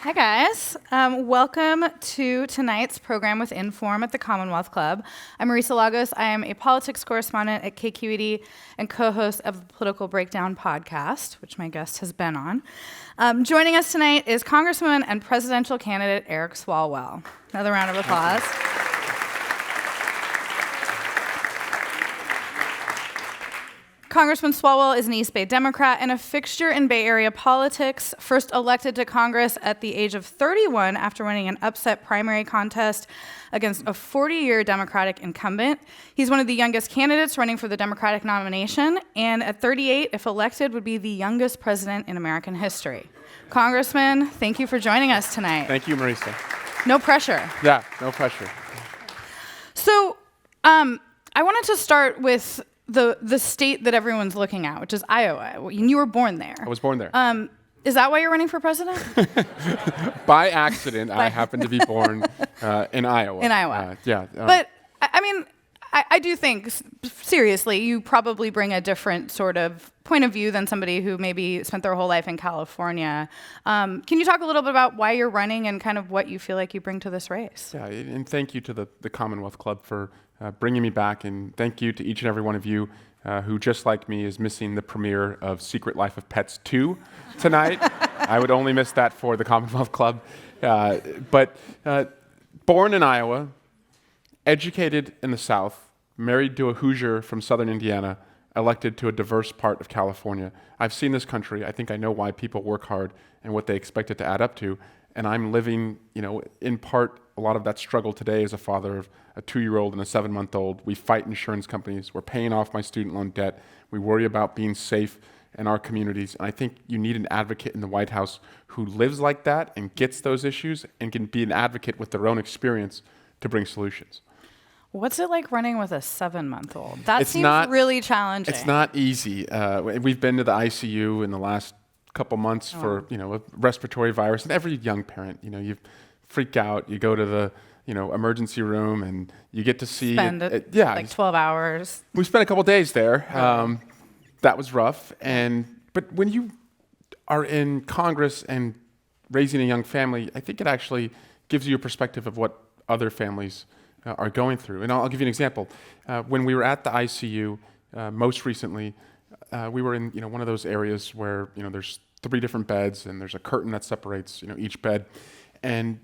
Hi, guys. Welcome to tonight's program with Inform at the Commonwealth Club. I'm Marisa Lagos. I am a politics correspondent at KQED and co-host of the Political Breakdown podcast, which my guest has been on. Joining us tonight is Congressman and presidential candidate Eric Swalwell. Another round of applause. Congressman Swalwell is an East Bay Democrat and a fixture in Bay Area politics, first elected to Congress at the age of 31 after winning an upset primary contest against a 40-year Democratic incumbent. He's one of the youngest candidates running for the Democratic nomination, and at 38, if elected, would be the youngest president in American history. Congressman, thank you for joining us tonight. Thank you, Marisa. No pressure. Yeah, no pressure. So, I wanted to start with the state that everyone's looking at, which is Iowa. And you were born there. I was born there. Is that why you're running for president? By accident, I happened to be born in Iowa. In Iowa. Yeah. But, I mean, I do think, seriously, you probably bring a different sort of point of view than somebody who maybe spent their whole life in California. Can you talk a little bit about why you're running and kind of what you feel like you bring to this race? Yeah, and thank you to the Commonwealth Club for bringing me back, and thank you to each and every one of you who, just like me, is missing the premiere of Secret Life of Pets 2 tonight. I would only miss that for the Commonwealth Club. But born in Iowa, educated in the South, married to a Hoosier from Southern Indiana, elected to a diverse part of California. I've seen this country. I think I know why people work hard and what they expect it to add up to. And I'm living, in part, a lot of that struggle today as a father of a 2-year-old and a 7-month-old. We fight insurance companies. We're paying off my student loan debt. We worry about being safe in our communities. And I think you need an advocate in the White House who lives like that and gets those issues and can be an advocate with their own experience to bring solutions. What's it like running with a 7-month-old? That It's seems not- really challenging. It's not easy. We've been to the ICU in the last couple months for a respiratory virus, and every young parent, you freak out. You go to the emergency room, and you get to see Spend like 12 hours. We spent a couple days there. That was rough, but when you are in Congress and raising a young family, I think it actually gives you a perspective of what other families are going through. And I'll give you an example. When we were at the ICU most recently, we were in one of those areas where there's 3 different beds and there's a curtain that separates each bed. And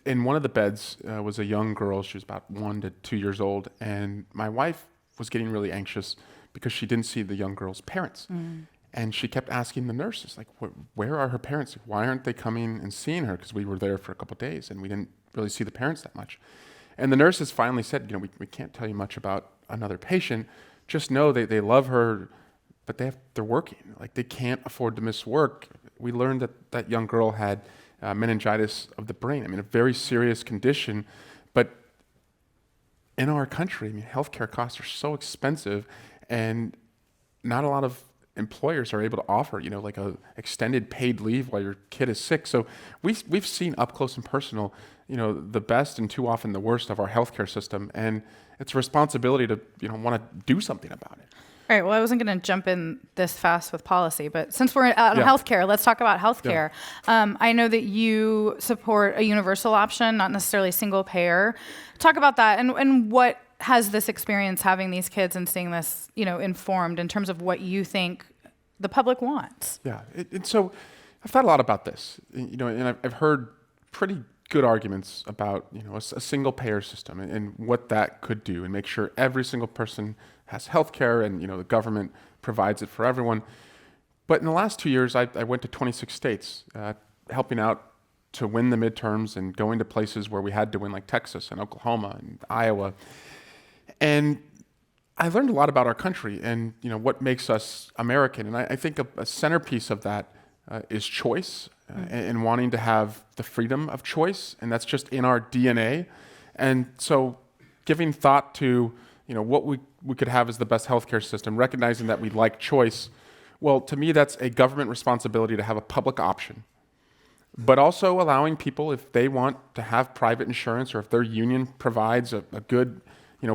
in one of the beds was a young girl. She was about 1 to 2 years old, and my wife was getting really anxious because she didn't see the young girl's parents. And she kept asking the nurses, like, where are her parents? Why aren't they coming and seeing her? Because we were there for a couple of days and we didn't really see the parents that much. And the nurses finally said, we can't tell you much about another patient. Just know they love her, but they're working. Like, they can't afford to miss work. We learned that young girl had meningitis of the brain. I mean, a very serious condition. But in our country, healthcare costs are so expensive, and not a lot of employers are able to offer, like a extended paid leave while your kid is sick. So we've seen up close and personal, the best and too often the worst of our healthcare system, and it's a responsibility to, want to do something about it. All right, well, I wasn't going to jump in this fast with policy, but since we're on healthcare, let's talk about healthcare. Yeah. I know that you support a universal option, not necessarily single payer. Talk about that, and what has this experience having these kids and seeing this, informed in terms of what you think the public wants? Yeah, and so I've thought a lot about this, and I've heard pretty good arguments about, a single payer system and what that could do and make sure every single person has health care and, the government provides it for everyone. But in the last 2 years, I went to 26 states, helping out to win the midterms and going to places where we had to win, like Texas and Oklahoma and Iowa. And I learned a lot about our country and, what makes us American. And I think a centerpiece of that is choice and wanting to have the freedom of choice. And that's just in our DNA. And so giving thought to, what we could have as the best healthcare system, recognizing that we like choice. Well, to me, that's a government responsibility to have a public option, but also allowing people, if they want to have private insurance or if their union provides a good,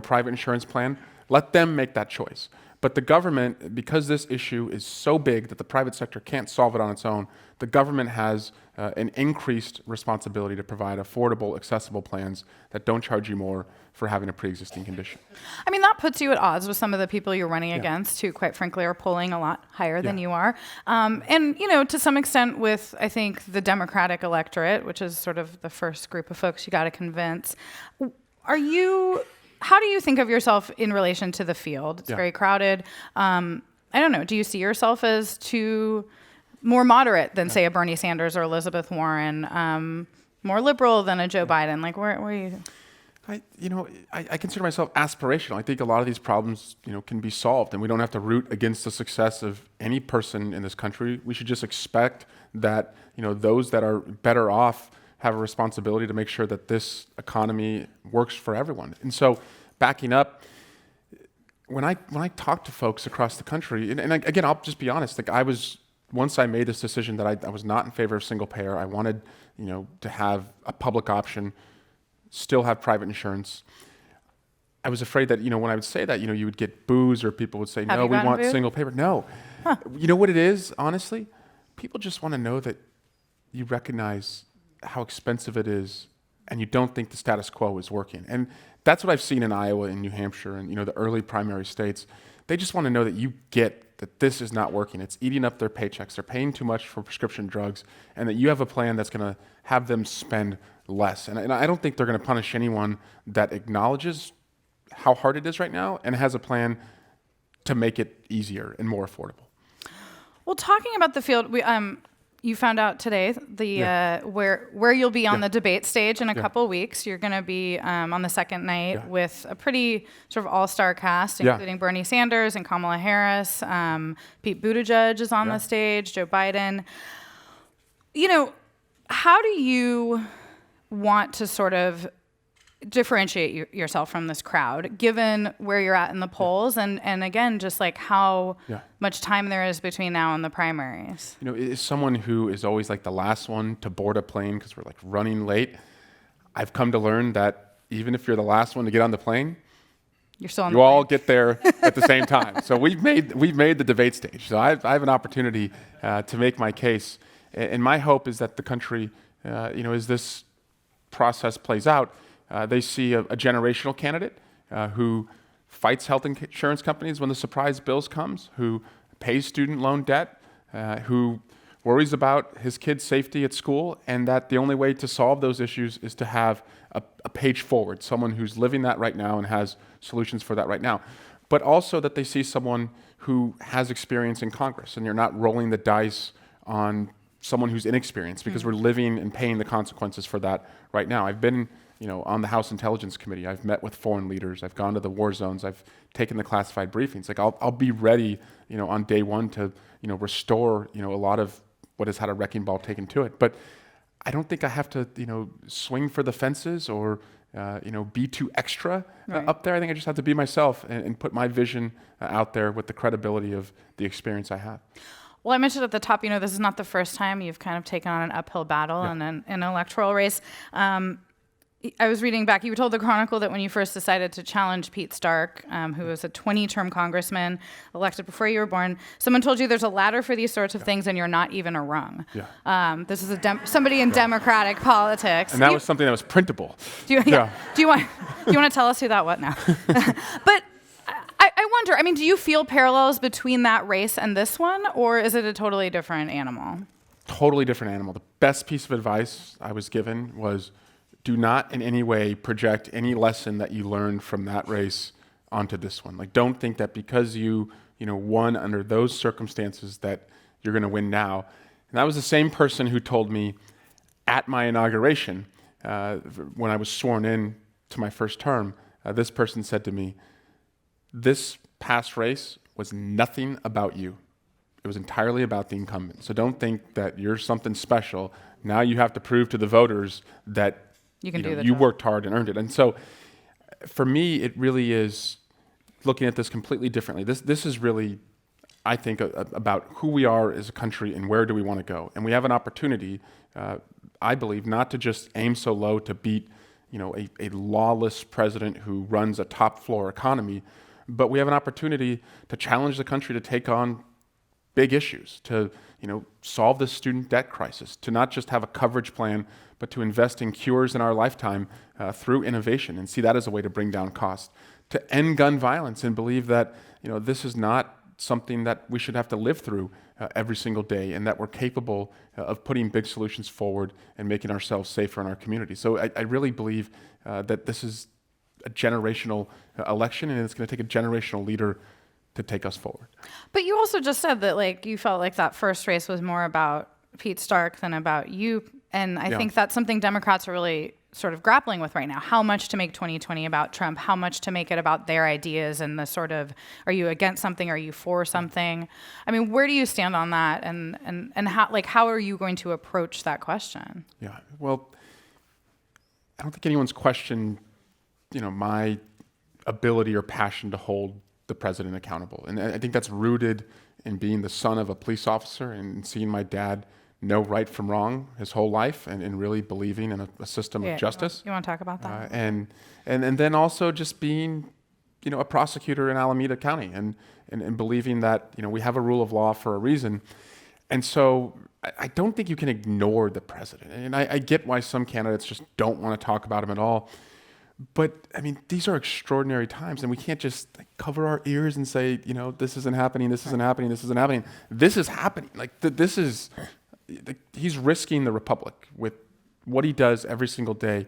private insurance plan, let them make that choice. But the government, because this issue is so big that the private sector can't solve it on its own, the government has an increased responsibility to provide affordable, accessible plans that don't charge you more for having a pre-existing condition. I mean, that puts you at odds with some of the people you're running against, who, quite frankly, are polling a lot higher than you are. And, you know, to some extent with, I think, the Democratic electorate, which is sort of the first group of folks you got to convince. How do you think of yourself in relation to the field? It's very crowded. I don't know. Do you see yourself as more moderate than, say, a Bernie Sanders or Elizabeth Warren, more liberal than a Joe Biden? Like, where are you? I consider myself aspirational. I think a lot of these problems, can be solved, and we don't have to root against the success of any person in this country. We should just expect that, those that are better off have a responsibility to make sure that this economy works for everyone. And so, backing up, when I talk to folks across the country, and again, I'll just be honest. Like, once I made this decision that I was not in favor of single payer, I wanted, to have a public option, still have private insurance. I was afraid that, when I would say that, you would get boos, or people would say, no, we want single payer. No. Huh. You know what it is, honestly? People just want to know that you recognize how expensive it is, and you don't think the status quo is working. And that's what I've seen in Iowa and New Hampshire and, the early primary states. They just want to know that you get that this is not working. It's eating up their paychecks. They're paying too much for prescription drugs, and that you have a plan that's going to have them spend less. And I don't think they're going to punish anyone that acknowledges how hard it is right now and has a plan to make it easier and more affordable. Well, talking about the field, you found out today where you'll be on the debate stage in a couple of weeks. You're going to be on the second night with a pretty sort of all-star cast, including Bernie Sanders and Kamala Harris. Pete Buttigieg is on the stage, Joe Biden. How do you want to sort of differentiate yourself from this crowd, given where you're at in the polls, and again, just like how much time there is between now and the primaries? As someone who is always like the last one to board a plane because we're like running late, I've come to learn that even if you're the last one to get on the plane, you're still on you all get there at the same time. So we've made the debate stage. So I have an opportunity to make my case, and my hope is that the country, as this process plays out, they see a generational candidate who fights health insurance companies when the surprise bills comes, who pays student loan debt, who worries about his kids' safety at school, and that the only way to solve those issues is to have a page forward, someone who's living that right now and has solutions for that right now. But also that they see someone who has experience in Congress, and you're not rolling the dice on someone who's inexperienced, because we're living and paying the consequences for that right now. I've been on the House Intelligence Committee. I've met with foreign leaders. I've gone to the war zones. I've taken the classified briefings. Like, I'll be ready, on day one to, restore, a lot of what has had a wrecking ball taken to it. But I don't think I have to, swing for the fences or, be too extra up there. I think I just have to be myself and put my vision out there with the credibility of the experience I have. Well, I mentioned at the top, this is not the first time you've kind of taken on an uphill battle in an electoral race. I was reading back, you told the Chronicle that when you first decided to challenge Pete Stark, who was a 20-term congressman elected before you were born, someone told you there's a ladder for these sorts of things and you're not even a rung. This is somebody in Democratic politics. And that was something that was printable. Do you want to tell us who that was now? But I wonder, do you feel parallels between that race and this one, or is it a totally different animal? Totally different animal. The best piece of advice I was given was, do not in any way project any lesson that you learned from that race onto this one. Like, don't think that because you won under those circumstances that you're going to win now. And that was the same person who told me at my inauguration, when I was sworn in to my first term, this person said to me, this past race was nothing about you. It was entirely about the incumbent. So don't think that you're something special. Now you have to prove to the voters that you worked hard and earned it. And so for me, it really is looking at this completely differently. This is really, I think, about who we are as a country and where do we want to go. And we have an opportunity, I believe, not to just aim so low to beat a lawless president who runs a top floor economy, but we have an opportunity to challenge the country to take on big issues, to solve the student debt crisis, to not just have a coverage plan, but to invest in cures in our lifetime through innovation and see that as a way to bring down costs, to end gun violence and believe that this is not something that we should have to live through every single day, and that we're capable of putting big solutions forward and making ourselves safer in our community. So I really believe that this is a generational election, and it's going to take a generational leader to take us forward. But you also just said that you felt like that first race was more about Pete Stark than about you. And I think that's something Democrats are really sort of grappling with right now. How much to make 2020 about Trump? How much to make it about their ideas and the sort of, are you against something? Are you for something? I mean, where do you stand on that? And how are you going to approach that question? Yeah, well, I don't think anyone's questioned, my ability or passion to hold the president accountable. And I think that's rooted in being the son of a police officer and seeing my dad know right from wrong his whole life and really believing in a system of justice. You want to talk about that? And then also just being, a prosecutor in Alameda County and believing that, we have a rule of law for a reason. And so I don't think you can ignore the president. And I get why some candidates just don't want to talk about him at all. But I mean, these are extraordinary times, and we can't just cover our ears and say, this isn't happening, this isn't happening, this isn't happening. This is happening. He's risking the republic with what he does every single day.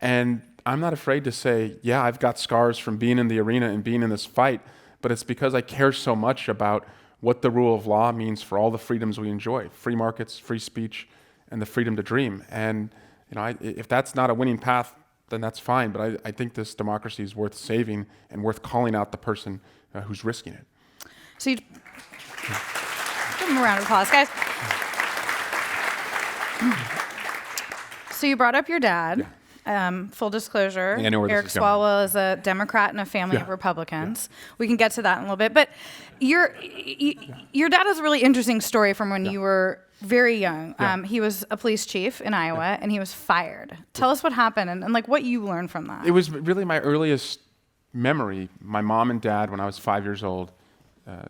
And I'm not afraid to say, yeah, I've got scars from being in the arena and being in this fight, but it's because I care so much about what the rule of law means for all the freedoms we enjoy, free markets, free speech, and the freedom to dream. And if that's not a winning path, then that's fine. But I think this democracy is worth saving and worth calling out the person who's risking it. So give him a round of applause, guys. So you brought up your dad. Yeah. Full disclosure, Eric Swalwell is a Democrat in a family of Republicans. Yeah. We can get to that in a little bit. But your dad has a really interesting story from when you were very young. Yeah. He was a police chief in Iowa, and he was fired. Tell us what happened and what you learned from that. It was really my earliest memory. My mom and dad, when I was 5 years old,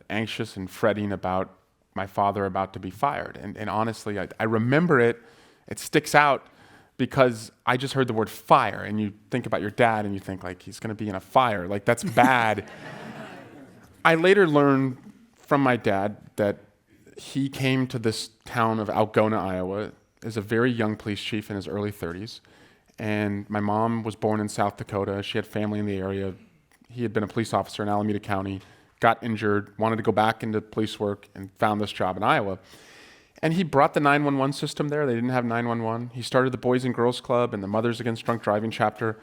anxious and fretting about my father about to be fired. And honestly, I remember it. It sticks out because I just heard the word fire, and you think about your dad and you think he's going to be in a fire. That's bad. I later learned from my dad that he came to this town of Algona, Iowa, as a very young police chief in his early 30s. And my mom was born in South Dakota. She had family in the area. He had been a police officer in Alameda County, got injured, wanted to go back into police work, and found this job in Iowa. And he brought the 911 system there. They didn't have 911. He started the Boys and Girls Club and the Mothers Against Drunk Driving chapter.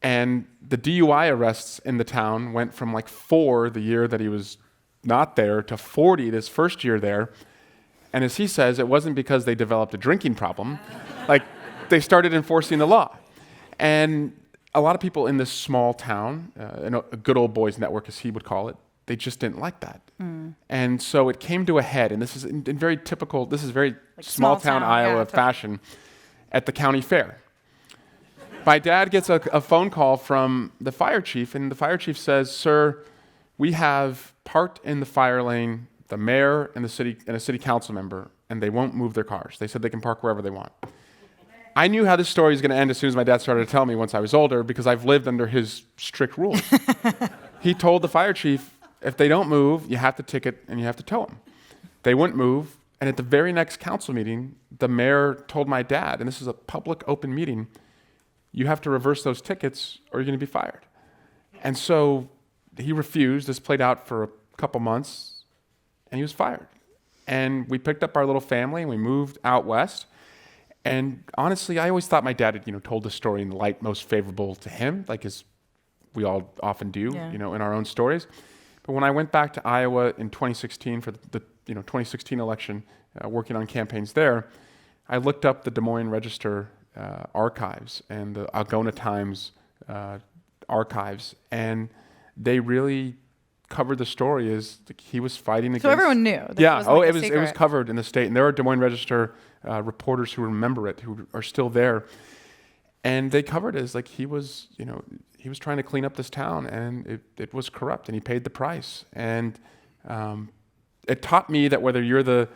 And the DUI arrests in the town went from 4 the year that he was not there to 40 this first year there. And as he says, it wasn't because they developed a drinking problem. They started enforcing the law. And a lot of people in this small town, a good old boys network as he would call it, they just didn't like that. And so it came to a head, and this is very small town Iowa fashion, at the county fair. My dad gets a phone call from the fire chief, and the fire chief says, "Sir, we have parked in the fire lane the mayor and a city council member, and they won't move their cars. They said they can park wherever they want." I knew how this story was going to end as soon as my dad started to tell me once I was older, because I've lived under his strict rules. He told the fire chief, if they don't move, you have to ticket and you have to tow them. They wouldn't move, and at the very next council meeting, the mayor told my dad, and this is a public open meeting, you have to reverse those tickets or you're going to be fired. And so he refused. This played out for a couple months, and he was fired. And we picked up our little family and we moved out west. And honestly, I always thought my dad had, told the story in the light most favorable to him, as we all often do, in our own stories. But when I went back to Iowa in 2016 for the 2016 election, working on campaigns there, I looked up the Des Moines Register archives and the Algona Times archives, and they really covered the story as he was fighting against. So everyone knew. It was covered in the state, and there are Des Moines Register reporters who remember it, who are still there, and they covered it as he was, he was trying to clean up this town, and it was corrupt, and he paid the price. And it taught me that whether you're the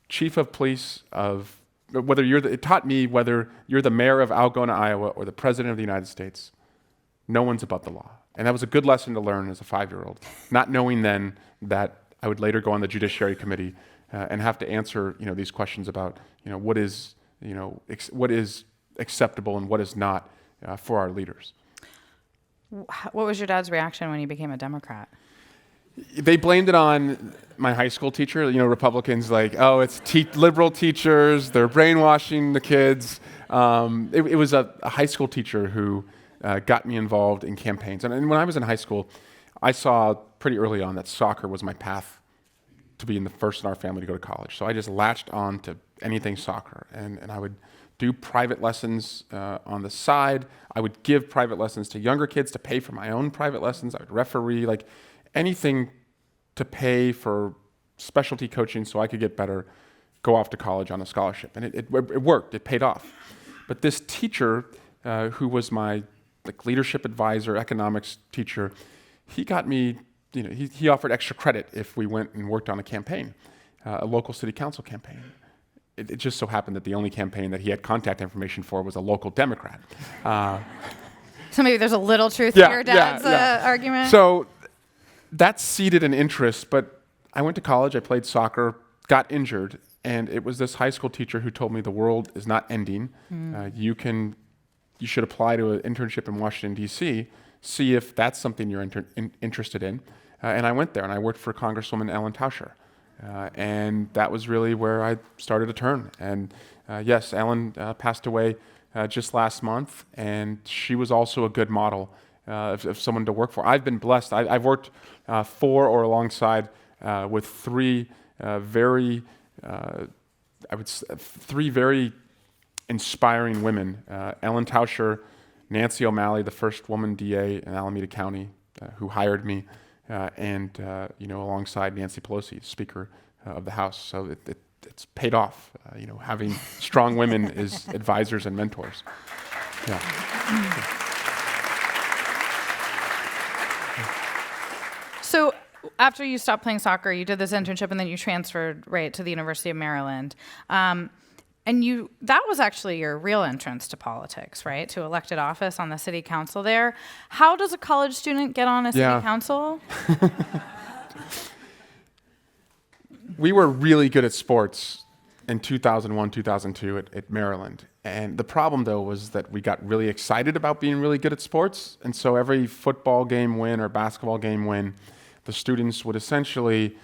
chief of police of, it taught me whether you're the mayor of Algona, Iowa, or the president of the United States, no one's above the law. And that was a good lesson to learn as a 5-year-old, not knowing then that I would later go on the Judiciary Committee and have to answer, these questions about, what is acceptable and what is not for our leaders. What was your dad's reaction when you became a Democrat? They blamed it on my high school teacher. Republicans it's liberal teachers, they're brainwashing the kids. It was a high school teacher who got me involved in campaigns. And when I was in high school, I saw pretty early on that soccer was my path to being the first in our family to go to college. So I just latched on to anything soccer. And I would do private lessons on the side. I would give private lessons to younger kids to pay for my own private lessons. I would referee, anything to pay for specialty coaching so I could get better, go off to college on a scholarship. And it worked, it paid off. But this teacher, who was my leadership advisor, economics teacher, he got me, he offered extra credit if we went and worked on a campaign, a local city council campaign. It just so happened that the only campaign that he had contact information for was a local Democrat. So maybe there's a little truth to your dad's argument? So that seeded an interest, but I went to college, I played soccer, got injured, and it was this high school teacher who told me the world is not ending. You should apply to an internship in Washington, D.C., see if that's something you're interested in. And I went there, and I worked for Congresswoman Ellen Tauscher. And that was really where I started to turn. And yes, Ellen passed away just last month, and she was also a good model of someone to work for. I've been blessed. I've worked for or alongside with three very inspiring women. Ellen Tauscher, Nancy O'Malley, the first woman DA in Alameda County, who hired me, and alongside Nancy Pelosi, Speaker of the House. So it's paid off. Having strong women as advisors and mentors. Yeah. So after you stopped playing soccer, you did this internship, and then you transferred right to the University of Maryland. And that was actually your real entrance to politics, right? To elected office on the city council there. How does a college student get on a city council? We were really good at sports in 2001, 2002 at Maryland. And the problem, though, was that we got really excited about being really good at sports. And so every football game win or basketball game win, the students would essentially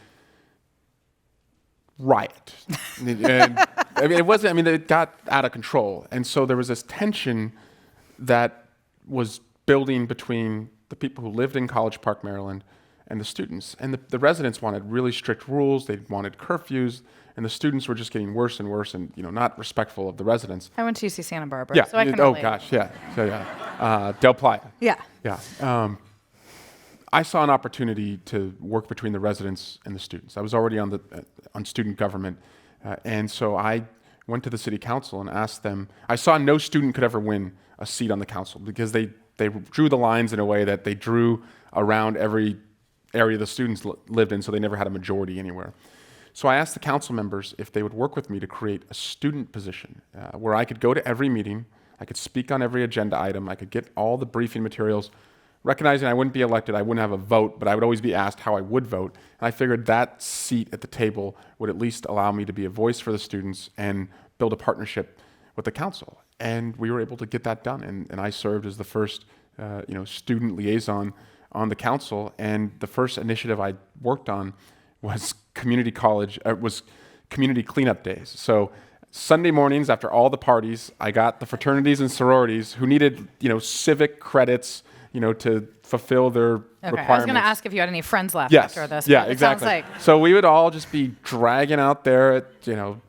riot. And it got out of control. And so there was this tension that was building between the people who lived in College Park, Maryland, and the students. And the residents wanted really strict rules. They wanted curfews. And the students were just getting worse and worse and, not respectful of the residents. I went to UC Santa Barbara, so I can relate. Oh, gosh, yeah. So, Del Plata. Yeah. Yeah. I saw an opportunity to work between the residents and the students. I was already on student government, and so I went to the city council and asked them. I saw no student could ever win a seat on the council because they drew the lines in a way that they drew around every area the students lived in, so they never had a majority anywhere. So I asked the council members if they would work with me to create a student position where I could go to every meeting, I could speak on every agenda item, I could get all the briefing materials, recognizing I wouldn't be elected, I wouldn't have a vote, but I would always be asked how I would vote. And I figured that seat at the table would at least allow me to be a voice for the students and build a partnership with the council. And we were able to get that done. And I served as the first student liaison on the council. And the first initiative I worked on was community cleanup days. So Sunday mornings after all the parties, I got the fraternities and sororities who needed, civic credits, to fulfill their requirements. I was going to ask if you had any friends left after this. Yeah, exactly. So we would all just be dragging out there at,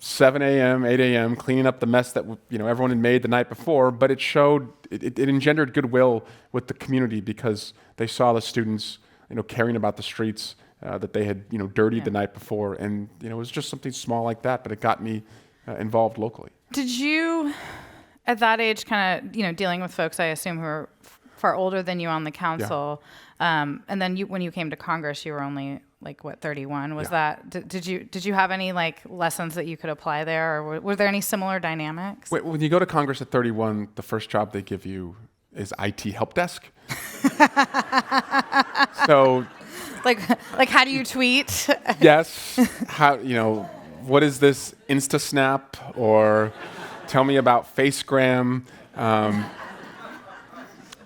7 a.m., 8 a.m., cleaning up the mess that, everyone had made the night before. But it engendered goodwill with the community because they saw the students, caring about the streets that they had, dirtied the night before. And, it was just something small like that, but it got me involved locally. Did you, at that age, kind of, dealing with folks, I assume, who are far older than you on the council. And then when you came to Congress, you were only 31. Was that, did you have any lessons that you could apply there, or were there any similar dynamics? When you go to Congress at 31, the first job they give you is IT help desk. So, how do you tweet? yes, what is this InstaSnap, or tell me about FaceGram,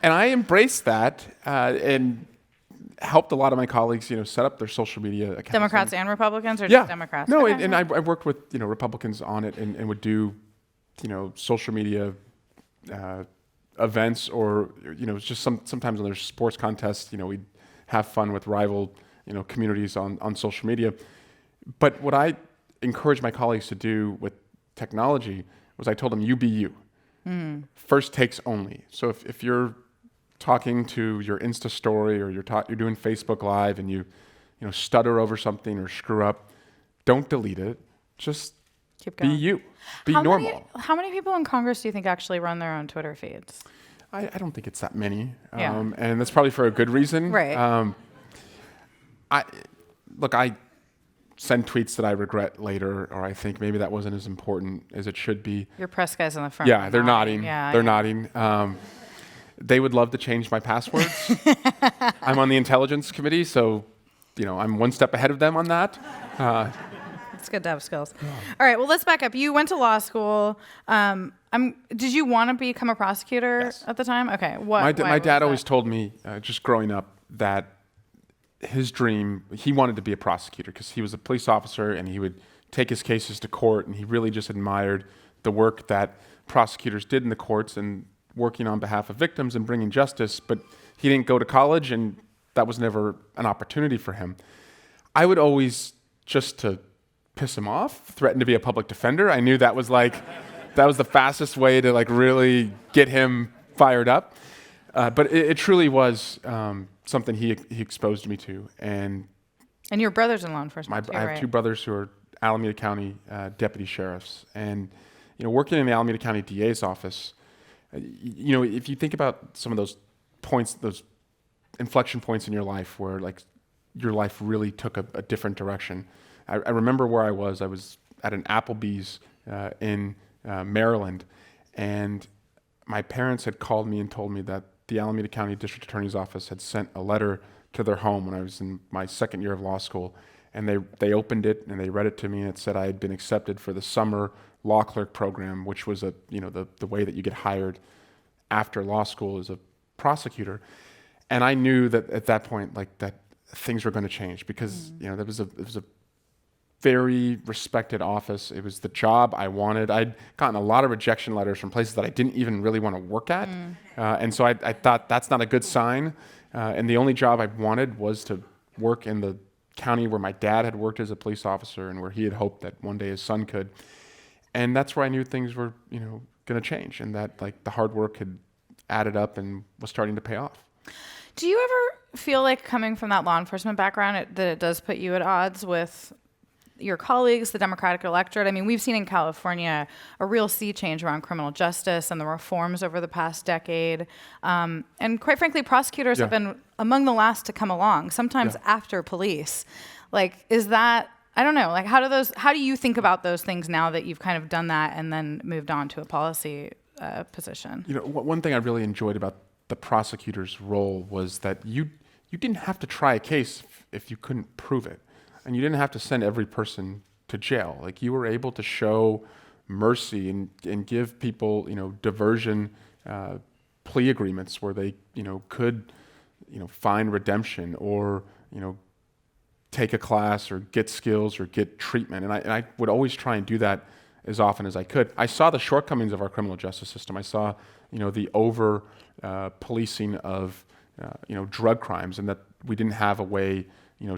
and I embraced that and helped a lot of my colleagues, set up their social media accounts. Democrats and Republicans, or just Democrats? No, Okay. and I worked with Republicans on it, and would do social media events, or just sometimes when there's sports contests, we'd have fun with rival communities on social media. But what I encouraged my colleagues to do with technology was I told them, you be you. First takes only. So if you're talking to your Insta story, or you're doing Facebook Live, and you stutter over something or screw up, don't delete it. Just Keep be going. you. Be normal. How many people in Congress do you think actually run their own Twitter feeds? I don't think it's that many. Yeah. And that's probably for a good reason. Right. I send tweets that I regret later, or I think maybe that wasn't as important as it should be. Your press guys in the front. Yeah, they're nodding. Yeah, they're nodding. They would love to change my passwords. I'm on the intelligence committee, so I'm one step ahead of them on that. It's good to have skills. Yeah. All right, well, let's back up. You went to law school. Did you want to become a prosecutor at the time? Okay. My dad always told me, just growing up, that his dream, he wanted to be a prosecutor because he was a police officer, and he would take his cases to court, and he really just admired the work that prosecutors did in the courts and working on behalf of victims and bringing justice. But he didn't go to college, and that was never an opportunity for him. I would always, just to piss him off, threaten to be a public defender. I knew that was the fastest way to really get him fired up. But it truly was something he exposed me to. And your brother's in law enforcement too, I have right? two brothers who are Alameda County deputy sheriffs. And working in the Alameda County DA's office, if you think about some of those points, those inflection points in your life where your life really took a different direction. I remember where I was. I was at an Applebee's in Maryland, and my parents had called me and told me that the Alameda County District Attorney's Office had sent a letter to their home when I was in my second year of law school. And they opened it and they read it to me, and it said I had been accepted for the summer law clerk program, which was the way that you get hired after law school as a prosecutor. And I knew that at that point, that things were going to change, because it was a very respected office. It was the job I wanted. I'd gotten a lot of rejection letters from places that I didn't even really want to work at. And so I thought that's not a good sign. And the only job I wanted was to work in the county where my dad had worked as a police officer, and where he had hoped that one day his son could. And that's where I knew things were, going to change, and that the hard work had added up and was starting to pay off. Do you ever feel like, coming from that law enforcement background, that it does put you at odds with your colleagues, the Democratic electorate? I mean, we've seen in California a real sea change around criminal justice and the reforms over the past decade. And quite frankly, prosecutors have been among the last to come along, sometimes after police. Is that, I don't know, how do you think about those things now that you've kind of done that and then moved on to a policy position? One thing I really enjoyed about the prosecutor's role was that you didn't have to try a case if you couldn't prove it. And you didn't have to send every person to jail. You were able to show mercy and give people, diversion plea agreements where they, could, find redemption, or, take a class or get skills or get treatment. And I would always try and do that as often as I could. I saw the shortcomings of our criminal justice system. I saw, the over policing of, drug crimes, and that we didn't have a way,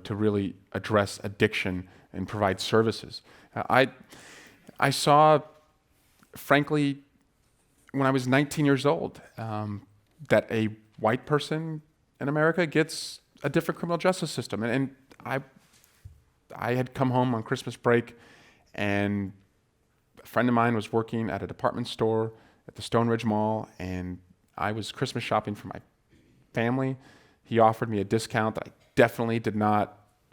to really address addiction and provide services. I saw, frankly, when I was 19 years old, that a white person in America gets a different criminal justice system. And I had come home on Christmas break, and a friend of mine was working at a department store at the Stone Ridge Mall, and I was Christmas shopping for my family. He offered me a discount that I definitely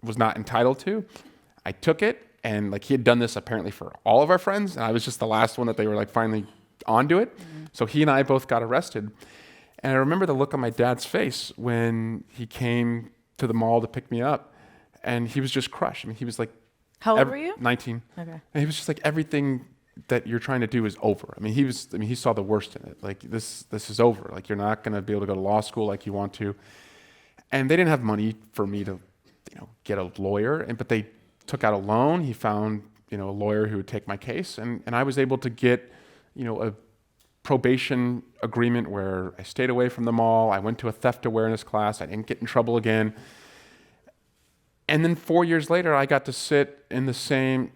was not entitled to. I took it, and like he had done this apparently for all of our friends, and I was just the last one that they were like finally onto it. So he and I both got arrested. And I remember the look on my dad's face when he came to the mall to pick me up, and he was just crushed. I mean, he was like, How old were you? 19. Okay. And he was just like, everything that you're trying to do is over. I mean, he saw the worst in it. Like, this is over. Like, you're not going to be able to go to law school like you want to. And they didn't have money for me to, get a lawyer, but they took out a loan. He found, a lawyer who would take my case, and I was able to get, a probation agreement where I stayed away from the mall. I went to a theft awareness class. I didn't get in trouble again. And then 4 years later, I got to sit in the same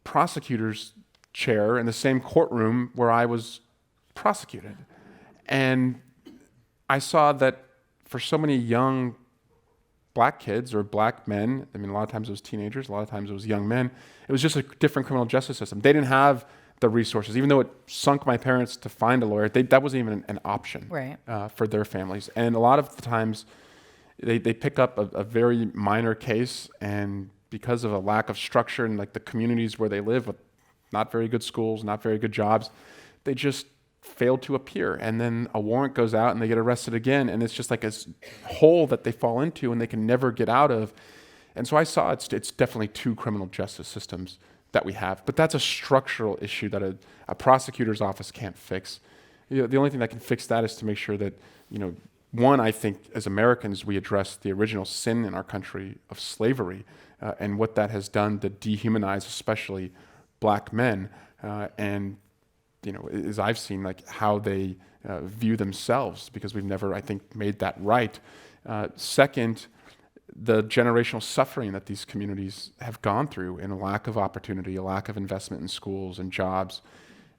prosecutor's chair in the same courtroom where I was prosecuted. And I saw that for so many young black kids or black men, I mean, a lot of times it was teenagers, a lot of times it was young men, it was just a different criminal justice system. They didn't have the resources. Even though it sunk my parents to find a lawyer, that wasn't even an option Right. For their families. And a lot of the times, they pick up a very minor case, and because of a lack of structure in like the communities where they live with not very good schools, not very good jobs, they just fail to appear. And then a warrant goes out and they get arrested again, and it's just like a hole that they fall into and they can never get out of. And so I saw it's definitely two criminal justice systems that we have, but that's a structural issue that a prosecutor's office can't fix. The only thing that can fix that is to make sure that, one, I think as Americans, we address the original sin in our country of slavery and what that has done to dehumanize especially black men. And, as I've seen, like how they view themselves, because we've never, I think, made that right. Second, the generational suffering that these communities have gone through in a lack of opportunity, a lack of investment in schools and jobs.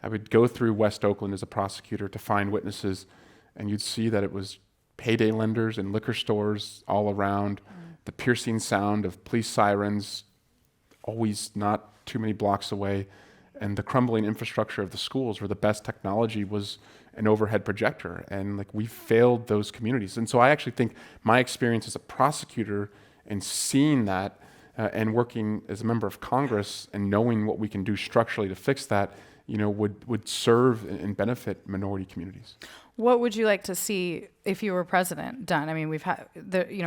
I would go through West Oakland as a prosecutor to find witnesses, and you'd see that it was payday lenders and liquor stores all around, the piercing sound of police sirens, always not too many blocks away, and the crumbling infrastructure of the schools where the best technology was an overhead projector. And like we failed those communities. And so I actually think my experience as a prosecutor and seeing that and working as a member of Congress and knowing what we can do structurally to fix that, would serve and benefit minority communities. What would you like to see if you were president done? I mean, we've had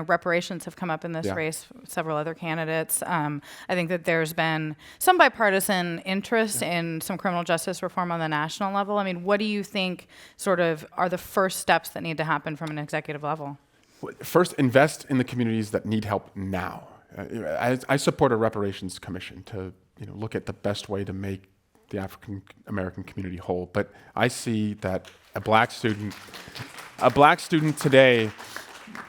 reparations have come up in this race, several other candidates. I think that there's been some bipartisan interest in some criminal justice reform on the national level. I mean, what do you think sort of are the first steps that need to happen from an executive level? First, invest in the communities that need help now. I support a reparations commission to look at the best way to make the African American community whole. But I see that a black student today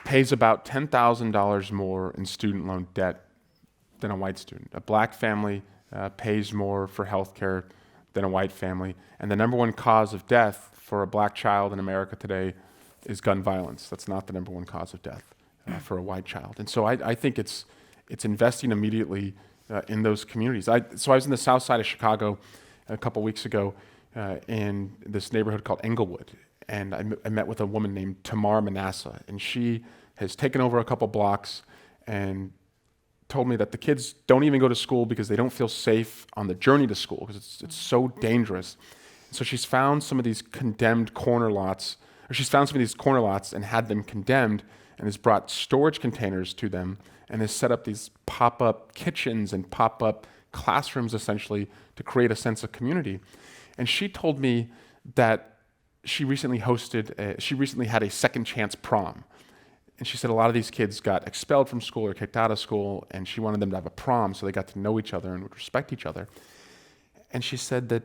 pays about $10,000 more in student loan debt than a white student. A black family pays more for health care than a white family. And the number one cause of death for a black child in America today is gun violence. That's not the number one cause of death for a white child. And so I think it's investing immediately in those communities. So I was in the south side of Chicago a couple weeks ago in this neighborhood called Englewood, and I met with a woman named Tamar Manasseh, and she has taken over a couple blocks and told me that the kids don't even go to school because they don't feel safe on the journey to school because it's so dangerous. So she's found some of these condemned corner lots, and had them condemned, and has brought storage containers to them and has set up these pop-up kitchens and pop-up classrooms essentially to create a sense of community. And she told me that she recently had a second chance prom. And she said a lot of these kids got expelled from school or kicked out of school, and she wanted them to have a prom so they got to know each other and would respect each other. And she said that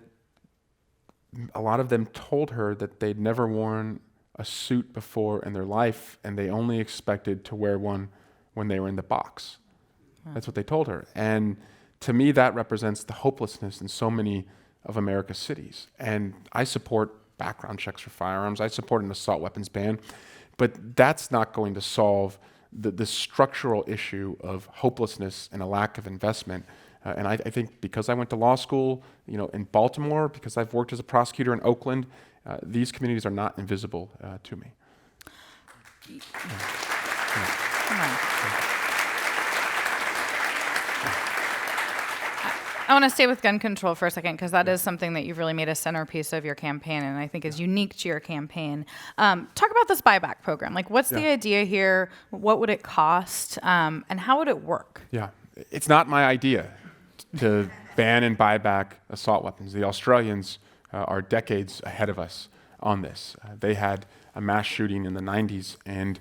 a lot of them told her that they'd never worn a suit before in their life, and they only expected to wear one when they were in the box. Wow. That's what they told her. And to me, that represents the hopelessness in so many of America's cities. And I support background checks for firearms. I support an assault weapons ban. But that's not going to solve the structural issue of hopelessness and a lack of investment. And I think because I went to law school, in Baltimore, because I've worked as a prosecutor in Oakland, these communities are not invisible to me. Come on. I want to stay with gun control for a second because that is something that you've really made a centerpiece of your campaign and I think is unique to your campaign. Talk about this buyback program. Like, what's the idea here? What would it cost? And how would it work? Yeah, it's not my idea to ban and buy back assault weapons. The Australians are decades ahead of us on this. They had a mass shooting in the 90s, and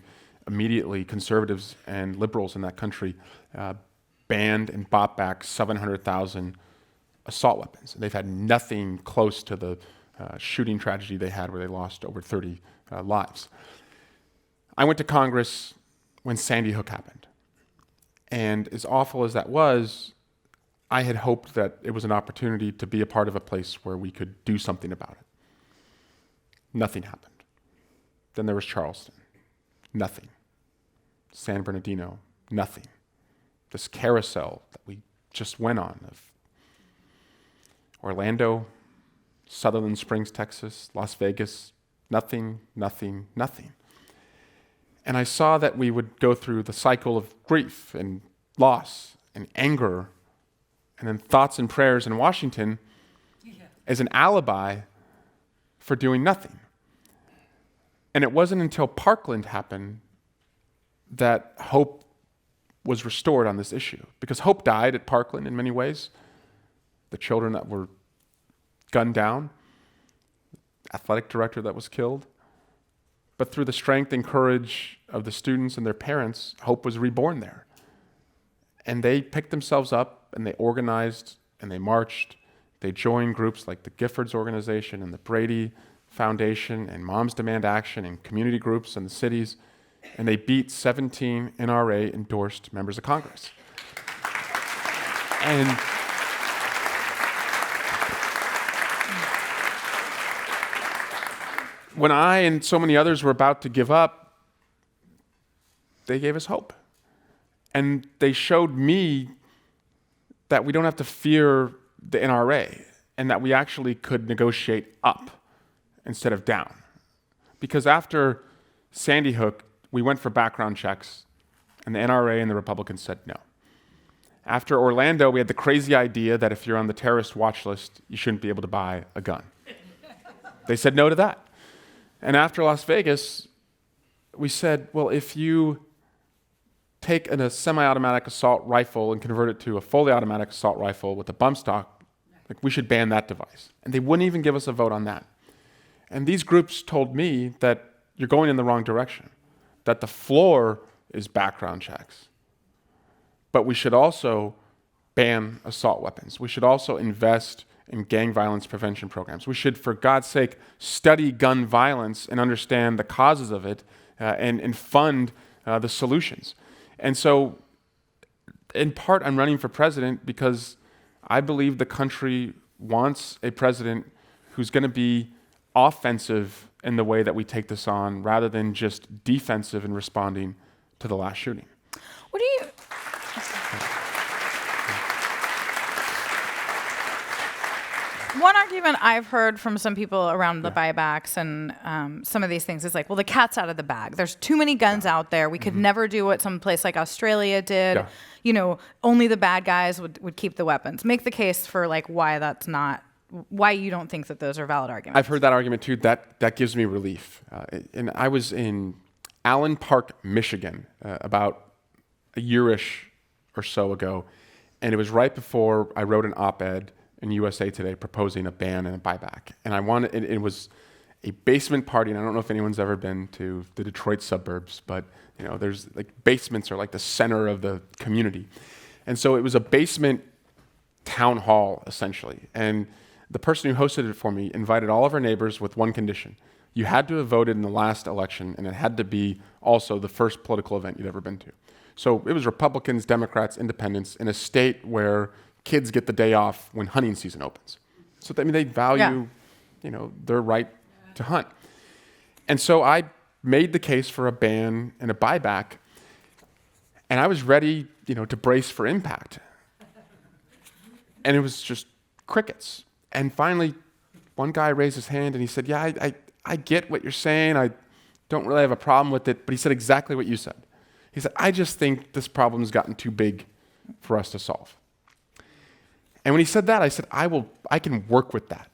immediately conservatives and liberals in that country banned and bought back 700,000 assault weapons. They've had nothing close to the shooting tragedy they had where they lost over 30 lives. I went to Congress when Sandy Hook happened. And as awful as that was, I had hoped that it was an opportunity to be a part of a place where we could do something about it. Nothing happened. Then there was Charleston. Nothing. San Bernardino. Nothing. This carousel that we just went on of Orlando, Sutherland Springs, Texas, Las Vegas, nothing, nothing, nothing. And I saw that we would go through the cycle of grief and loss and anger and then thoughts and prayers in Washington as an alibi for doing nothing. And it wasn't until Parkland happened that hope was restored on this issue. Because hope died at Parkland in many ways. The children that were gunned down, athletic director that was killed. But through the strength and courage of the students and their parents, hope was reborn there. And they picked themselves up and they organized and they marched. They joined groups like the Giffords Organization and the Brady Foundation and Moms Demand Action and community groups in the cities. And they beat 17 NRA-endorsed members of Congress. And when I and so many others were about to give up, they gave us hope. And they showed me that we don't have to fear the NRA and that we actually could negotiate up instead of down. Because after Sandy Hook, we went for background checks, and the NRA and the Republicans said no. After Orlando, we had the crazy idea that if you're on the terrorist watch list, you shouldn't be able to buy a gun. They said no to that. And after Las Vegas, we said, well, if you take a semi-automatic assault rifle and convert it to a fully automatic assault rifle with a bump stock, like, we should ban that device. And they wouldn't even give us a vote on that. And these groups told me that you're going in the wrong direction, that the floor is background checks. But we should also ban assault weapons. We should also invest in gang violence prevention programs. We should, for God's sake, study gun violence and understand the causes of it and fund the solutions. And so, in part, I'm running for president because I believe the country wants a president who's going to be offensive in the way that we take this on rather than just defensive in responding to the last shooting. What do you... One argument I've heard from some people around the buybacks and some of these things is like, well, the cat's out of the bag. There's too many guns out there. We could never do what some place like Australia did. Yeah. You know, only the bad guys would keep the weapons. Make the case for like why that's not, why you don't think that those are valid arguments. I've heard that argument too. That gives me relief. And I was in Allen Park, Michigan, about a year-ish or so ago, and it was right before I wrote an op-ed in USA Today proposing a ban and a buyback. And it was a basement party, and I don't know if anyone's ever been to the Detroit suburbs, but you know, there's like basements are like the center of the community. And so it was a basement town hall, essentially. And the person who hosted it for me invited all of our neighbors with one condition. You had to have voted in the last election, and it had to be also the first political event you'd ever been to. So it was Republicans, Democrats, Independents in a state where kids get the day off when hunting season opens. So they value, their right to hunt. And so I made the case for a ban and a buyback, and I was ready, to brace for impact. And it was just crickets. And finally, one guy raised his hand and he said, yeah, I get what you're saying. don't really have a problem with it, but he said exactly what you said. He said, I just think this problem's gotten too big for us to solve. And when he said that, I said, I can work with that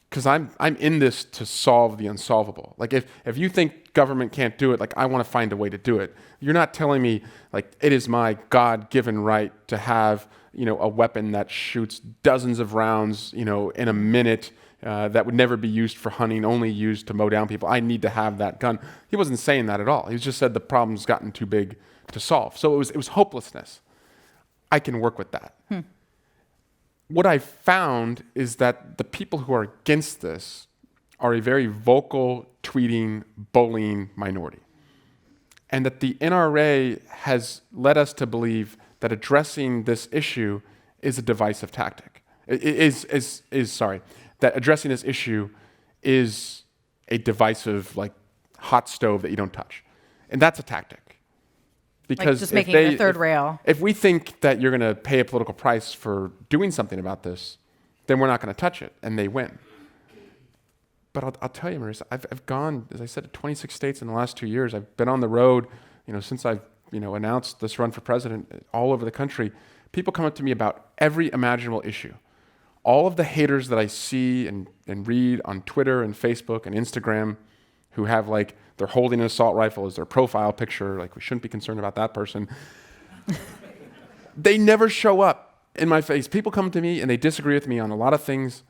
because I'm in this to solve the unsolvable. Like if you think government can't do it, like I want to find a way to do it. You're not telling me like it is my God-given right to have, a weapon that shoots dozens of rounds, in a minute that would never be used for hunting, only used to mow down people. I need to have that gun. He wasn't saying that at all. He just said the problem's gotten too big to solve. So it was hopelessness. I can work with that. What I found is that the people who are against this are a very vocal, tweeting, bullying minority. And that the NRA has led us to believe that addressing this issue is a divisive tactic. That addressing this issue is a divisive, like, hot stove that you don't touch. And that's a tactic. Because like just making it a third rail. If we think that you're going to pay a political price for doing something about this, then we're not going to touch it, and they win. But I'll tell you, Marisa, I've gone, as I said, to 26 states in the last 2 years. I've been on the road, since I've announced this run for president all over the country. People come up to me about every imaginable issue. All of the haters that I see and read on Twitter and Facebook and Instagram who have like, they're holding an assault rifle as their profile picture, like we shouldn't be concerned about that person. They never show up in my face. People come to me and they disagree with me on a lot of things,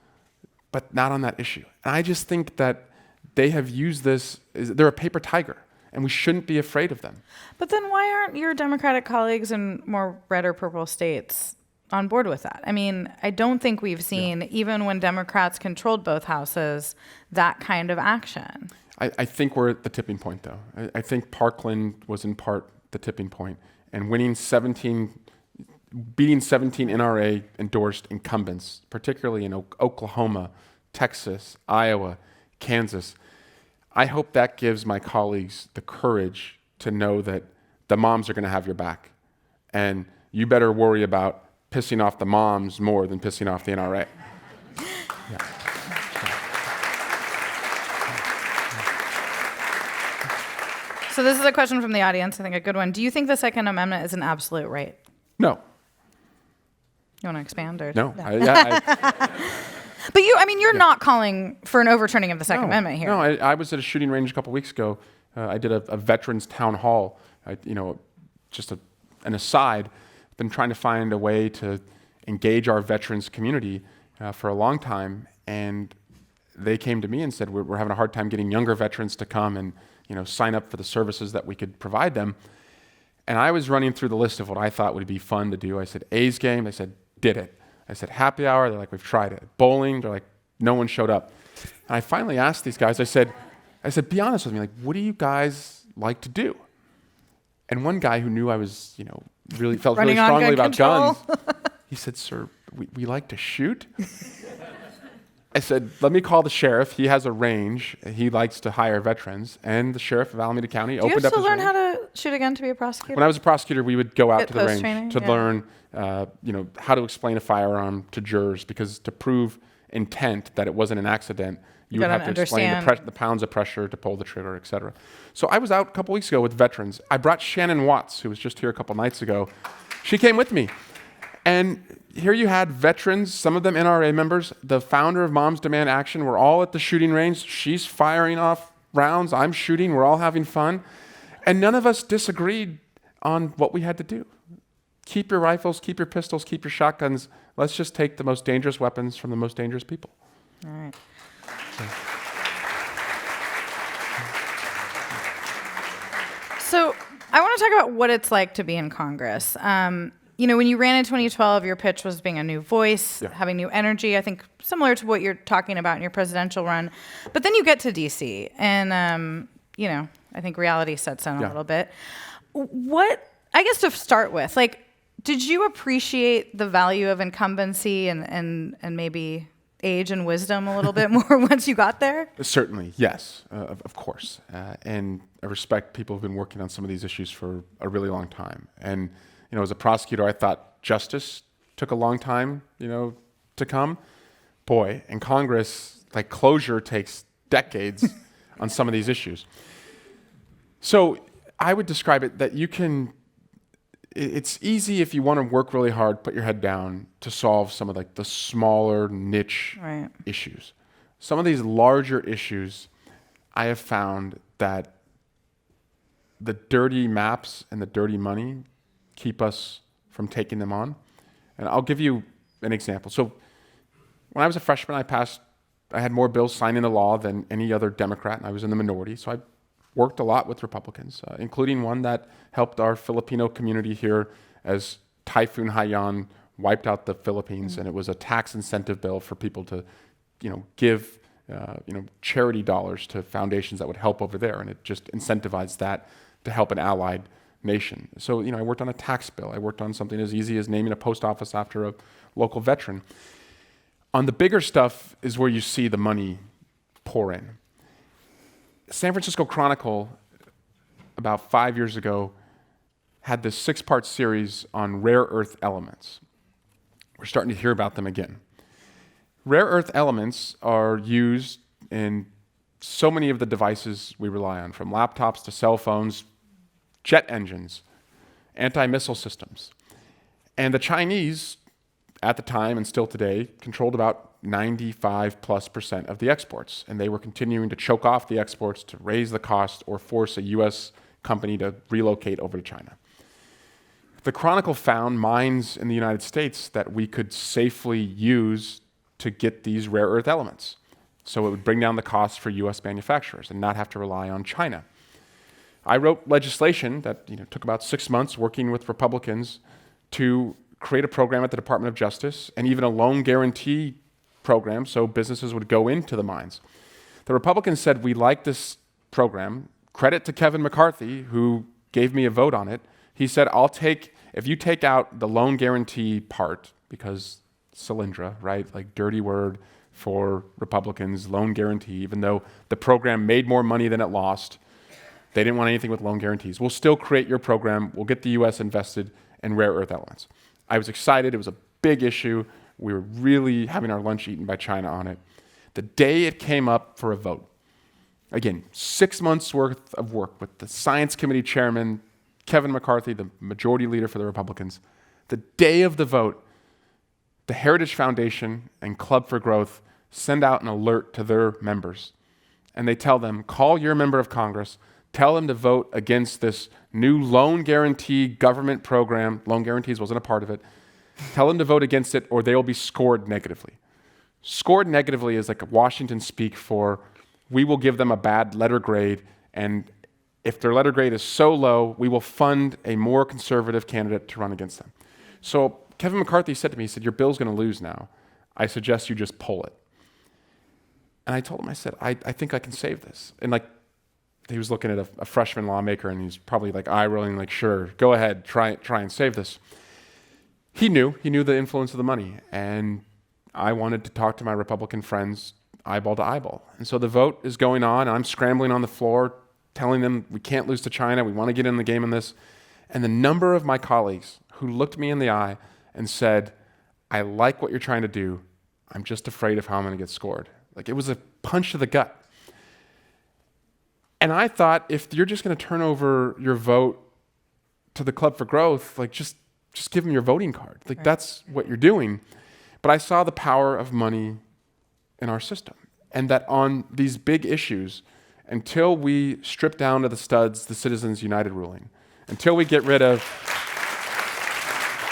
but not on that issue. And I just think that they have used this, they're a paper tiger, and we shouldn't be afraid of them. But then why aren't your Democratic colleagues in more red or purple states on board with that? I mean, I don't think we've seen, even when Democrats controlled both houses, that kind of action. I think we're at the tipping point, though. I think Parkland was in part the tipping point, and beating 17 NRA-endorsed incumbents, particularly in Oklahoma, Texas, Iowa, Kansas. I hope that gives my colleagues the courage to know that the moms are going to have your back, and you better worry about pissing off the moms more than pissing off the NRA. Yeah. So this is a question from the audience, I think a good one. Do you think the Second Amendment is an absolute right? No. You want to expand? Or No. But you're not calling for an overturning of the Second Amendment here. No, I was at a shooting range a couple weeks ago. I did a veterans town hall. Just an aside, been trying to find a way to engage our veterans community for a long time, and they came to me and said, we're having a hard time getting younger veterans to come and sign up for the services that we could provide them. And I was running through the list of what I thought would be fun to do. I said, A's game. They said, did it. I said, happy hour. They're like, we've tried it. Bowling. They're like, no one showed up. And I finally asked these guys, I said, be honest with me. Like, what do you guys like to do? And one guy who knew I was, really felt really strongly about guns, he said, sir, we like to shoot. I said, let me call the sheriff. He has a range. He likes to hire veterans. And the sheriff of Alameda County opened up his range. Do you have to learn how to shoot a gun to be a prosecutor? When I was a prosecutor, we would go out to the range to yeah. learn, how to explain a firearm to jurors, because to prove intent that it wasn't an accident, you would have to explain the pounds of pressure to pull the trigger, et cetera. So I was out a couple weeks ago with veterans. I brought Shannon Watts, who was just here a couple nights ago. She came with me. And here you had veterans, some of them NRA members, the founder of Moms Demand Action. We're all at the shooting range. She's firing off rounds. I'm shooting. We're all having fun. And none of us disagreed on what we had to do. Keep your rifles, keep your pistols, keep your shotguns. Let's just take the most dangerous weapons from the most dangerous people. All right. So I want to talk about what it's like to be in Congress. When you ran in 2012, your pitch was being a new voice, having new energy, I think similar to what you're talking about in your presidential run. But then you get to D.C. and, I think reality sets in a little bit. I guess to start with, did you appreciate the value of incumbency and maybe age and wisdom a little bit more once you got there? Certainly, yes, of course. And I respect people who've been working on some of these issues for a really long time. And as a prosecutor, I thought justice took a long time, to come. Boy, in Congress, closure takes decades on some of these issues. So I would describe it that it's easy if you want to work really hard, put your head down to solve some of like the smaller niche Right. issues. Some of these larger issues, I have found that the dirty maps and the dirty money keep us from taking them on. And I'll give you an example. So when I was a freshman, I had more bills signed into law than any other Democrat, and I was in the minority. So I worked a lot with Republicans, including one that helped our Filipino community here as Typhoon Haiyan wiped out the Philippines, and it was a tax incentive bill for people to, give, charity dollars to foundations that would help over there, and it just incentivized that to help an allied nation. So, I worked on a tax bill. I worked on something as easy as naming a post office after a local veteran. On the bigger stuff is where you see the money pour in. San Francisco Chronicle, about 5 years ago, had this 6-part series on rare earth elements. We're starting to hear about them again. Rare earth elements are used in so many of the devices we rely on, from laptops to cell phones, jet engines, anti-missile systems. And the Chinese, at the time and still today, controlled about 95+% of the exports. And they were continuing to choke off the exports to raise the cost or force a US company to relocate over to China. The Chronicle found mines in the United States that we could safely use to get these rare earth elements. So it would bring down the cost for US manufacturers and not have to rely on China. I wrote legislation that took about 6 months working with Republicans to create a program at the Department of Justice and even a loan guarantee program so businesses would go into the mines. The Republicans said, we like this program. Credit to Kevin McCarthy, who gave me a vote on it. He said, if you take out the loan guarantee part, because Solyndra, right, like dirty word for Republicans, loan guarantee, even though the program made more money than it lost, they didn't want anything with loan guarantees. We'll still create your program. We'll get the US invested in rare earth elements. I was excited. It was a big issue. We were really having our lunch eaten by China on it. The day it came up for a vote, again, 6 months worth of work with the Science Committee chairman, Kevin McCarthy, the majority leader for the Republicans. The day of the vote, the Heritage Foundation and Club for Growth send out an alert to their members. And they tell them, call your member of Congress, tell them to vote against this new loan guarantee government program. Loan guarantees wasn't a part of it. Tell them to vote against it or they will be scored negatively. Scored negatively is like Washington speak for, we will give them a bad letter grade, and if their letter grade is so low, we will fund a more conservative candidate to run against them. So Kevin McCarthy said to me, he said, your bill's going to lose now. I suggest you just pull it. And I told him, I said, I think I can save this. And he was looking at a freshman lawmaker, and he's probably eye rolling, sure, go ahead, try and save this. He knew the influence of the money, and I wanted to talk to my Republican friends eyeball to eyeball. And so the vote is going on, and I'm scrambling on the floor, telling them we can't lose to China, we want to get in the game in this. And the number of my colleagues who looked me in the eye and said, I like what you're trying to do, I'm just afraid of how I'm going to get scored. It was a punch to the gut. And I thought, if you're just going to turn over your vote to the Club for Growth, just give them your voting card. Right. That's what you're doing. But I saw the power of money in our system, and that on these big issues, until we strip down to the studs the Citizens United ruling, until we get rid of,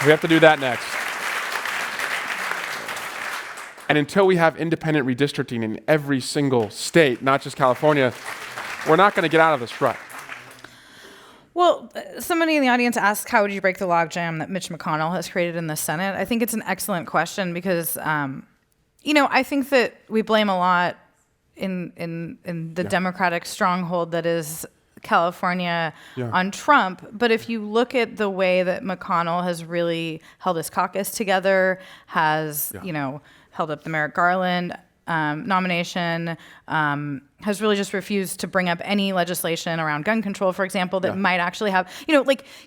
we have to do that next. And until we have independent redistricting in every single state, not just California, we're not going to get out of this rut. Well, somebody in the audience asked, how would you break the logjam that Mitch McConnell has created in the Senate? I think it's an excellent question because, I think that we blame a lot in the Democratic stronghold that is California on Trump. But if you look at the way that McConnell has really held his caucus together, has, held up the Merrick Garland nomination, has really just refused to bring up any legislation around gun control, for example, that might actually have,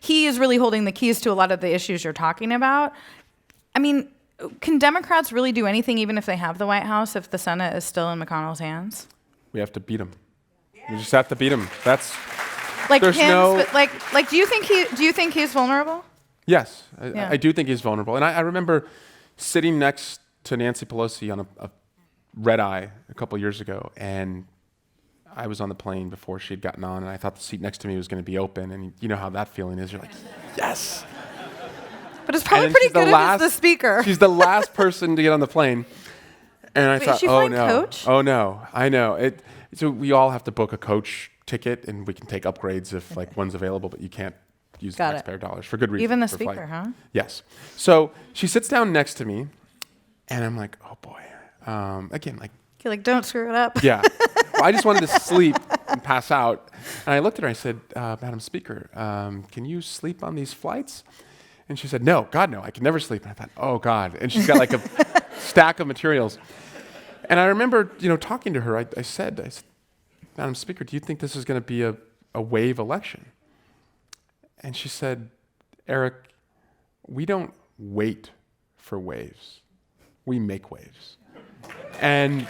he is really holding the keys to a lot of the issues you're talking about. I mean, can Democrats really do anything even if they have the White House, if the Senate is still in McConnell's hands? We have to beat him. We just have to beat him. Like There's him, no- like do you think he's vulnerable? Yes, Yeah. I do think he's vulnerable. And I remember sitting next to Nancy Pelosi on a red eye a couple years ago, and I was on the plane before she had gotten on, and I thought the seat next to me was going to be open. And you know how that feeling is. You're like, yes. But it's probably And then pretty she's the good if it's the speaker. She's the last person to get on the plane. And I Wait, is thought, she oh flying no. coach? Oh no, I know. So we all have to book a coach ticket, and we can take upgrades if like one's available, but you can't use Got it. taxpayer dollars for good reason. Even the for flight. speaker, huh? Yes. So she sits down next to me, and I'm like, oh boy. Again, like, You're like, don't screw it up. yeah. Well, I just wanted to sleep and pass out. And I looked at her, I said, Madam Speaker, can you sleep on these flights? And she said, no, God, no, I can never sleep. And I thought, oh God. And she's got like a stack of materials. And I remember, talking to her, I said, Madam Speaker, do you think this is going to be a wave election? And she said, Eric, we don't wait for waves. We make waves. And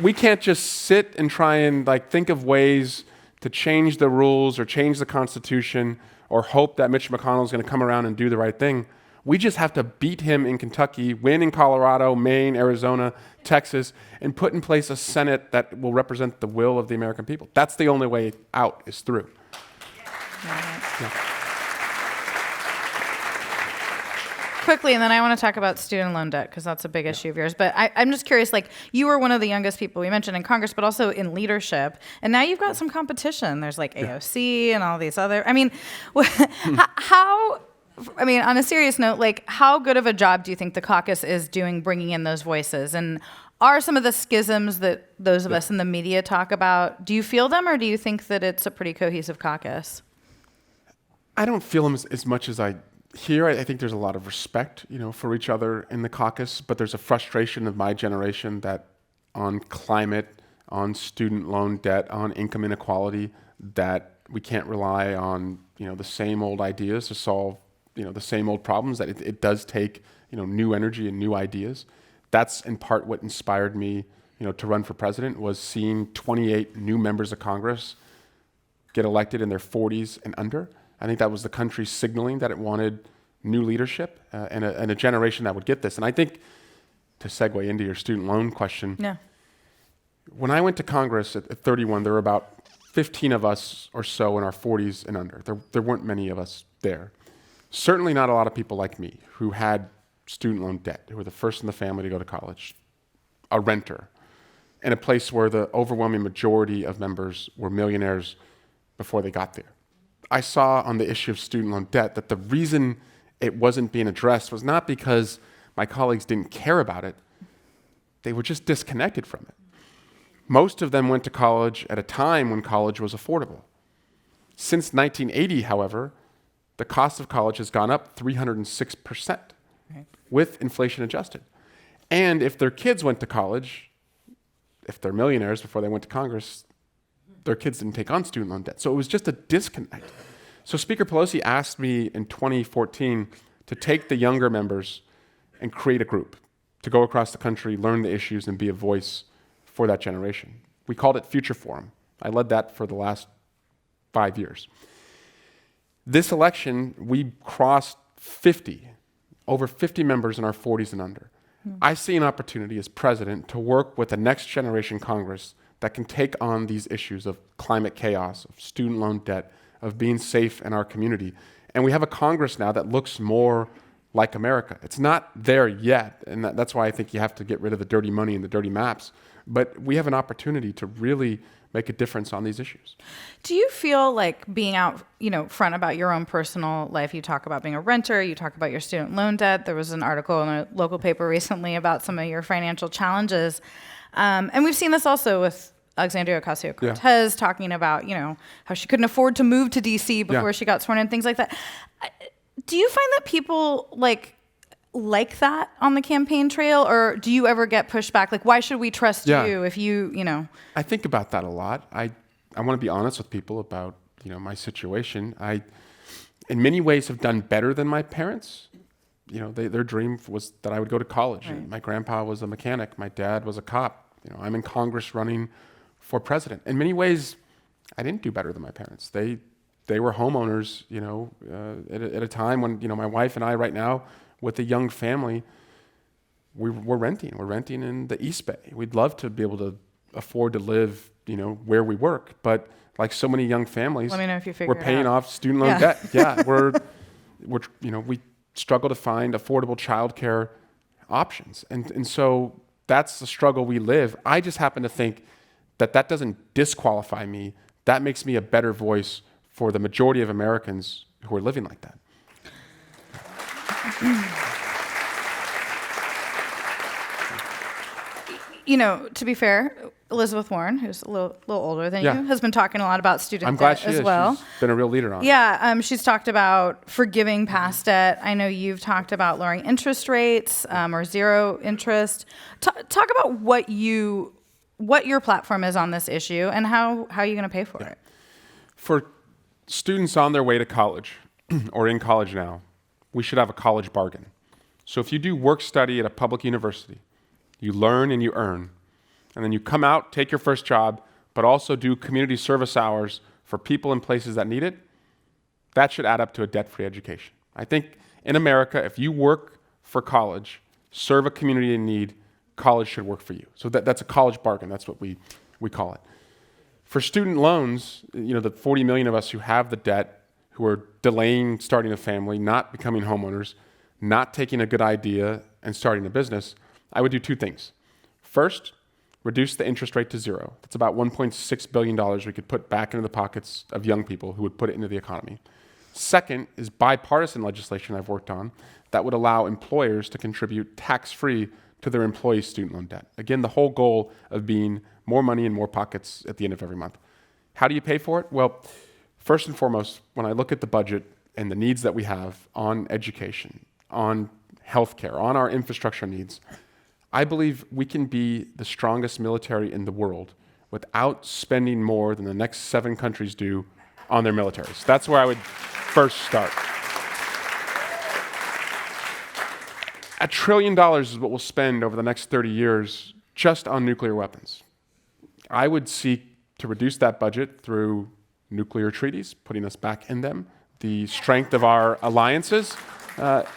we can't just sit and try and think of ways to change the rules or change the Constitution or hope that Mitch McConnell is going to come around and do the right thing. We just have to beat him in Kentucky, win in Colorado, Maine, Arizona, Texas, and put in place a Senate that will represent the will of the American people. That's the only way out, is through. Yeah. Quickly, and then I want to talk about student loan debt because that's a big issue of yours. But I'm just curious, you were one of the youngest people we mentioned in Congress, but also in leadership. And now you've got some competition. There's AOC and all these other, on a serious note, how good of a job do you think the caucus is doing bringing in those voices? And are some of the schisms that those of us in the media talk about, do you feel them, or do you think that it's a pretty cohesive caucus? I don't feel them as much as I hear. I think there's a lot of respect, for each other in the caucus, but there's a frustration of my generation that on climate, on student loan debt, on income inequality, that we can't rely on, the same old ideas to solve, the same old problems, that it does take, new energy and new ideas. That's in part what inspired me, to run for president, was seeing 28 new members of Congress get elected in their 40s and under. I think that was the country signaling that it wanted new leadership and a generation that would get this. And I think, to segue into your student loan question, Yeah. When I went to Congress at 31, there were about 15 of us or so in our 40s and under. There weren't many of us there. Certainly not a lot of people like me who had student loan debt, who were the first in the family to go to college, a renter, in a place where the overwhelming majority of members were millionaires before they got there. I saw on the issue of student loan debt that the reason it wasn't being addressed was not because my colleagues didn't care about it. They were just disconnected from it. Most of them went to college at a time when college was affordable. Since 1980, however, the cost of college has gone up 306%, with inflation adjusted. And if their kids went to college, if they're millionaires before they went to Congress, their kids didn't take on student loan debt. So it was just a disconnect. So Speaker Pelosi asked me in 2014 to take the younger members and create a group to go across the country, learn the issues, and be a voice for that generation. We called it Future Forum. I led that for the last 5 years. This election, we crossed over 50 members in our 40s and under. I see an opportunity as president to work with the next generation Congress that can take on these issues of climate chaos, of student loan debt, of being safe in our community. And we have a Congress now that looks more like America. It's not there yet, and that's why I think you have to get rid of the dirty money and the dirty maps. But we have an opportunity to really make a difference on these issues. Do you feel like being out, front about your own personal life? You talk about being a renter, you talk about your student loan debt. There was an article in a local paper recently about some of your financial challenges. And we've seen this also with Alexandria Ocasio-Cortez talking about, how she couldn't afford to move to D.C. before she got sworn in, things like that. Do you find that people like that on the campaign trail, or do you ever get pushback? Why should we trust you if you? I think about that a lot. I want to be honest with people about, my situation. I, in many ways, have done better than my parents. Their dream was that I would go to college. Right. My grandpa was a mechanic. My dad was a cop. I'm in Congress running for president. In many ways, I didn't do better than my parents. They were homeowners, at a time when, my wife and I right now with a young family, we're renting. We're renting in the East Bay. We'd love to be able to afford to live, where we work. But like so many young families, Let me know if you figure we're paying it out. off student loan debt. Yeah, we struggle to find affordable childcare options. And so that's the struggle we live. I just happen to think that doesn't disqualify me. That makes me a better voice for the majority of Americans who are living like that. To be fair, Elizabeth Warren, who's a little older than Yeah. you, has been talking a lot about student I'm glad debt she as is. well. She's been a real leader on it. Yeah, she's talked about forgiving past debt. I know you've talked about lowering interest rates or zero interest. Talk about what your platform is on this issue and how are you going to pay for it? For students on their way to college or in college now, we should have a college bargain. So if you do work study at a public university, you learn and you earn, and then you come out, take your first job, but also do community service hours for people in places that need it, that should add up to a debt-free education. I think in America, if you work for college, serve a community in need, college should work for you. So that's a college bargain. That's what we call it. For student loans, the 40 million of us who have the debt, who are delaying starting a family, not becoming homeowners, not taking a good idea and starting a business, I would do two things. First, reduce the interest rate to zero. That's about $1.6 billion we could put back into the pockets of young people who would put it into the economy. Second is bipartisan legislation I've worked on that would allow employers to contribute tax-free to their employees' student loan debt. Again, the whole goal of being more money in more pockets at the end of every month. How do you pay for it? Well, first and foremost, when I look at the budget and the needs that we have on education, on healthcare, on our infrastructure needs, I believe we can be the strongest military in the world without spending more than the next 7 countries do on their militaries. That's where I would first start. $1 trillion is what we'll spend over the next 30 years just on nuclear weapons. I would seek to reduce that budget through nuclear treaties, putting us back in them, the strength of our alliances,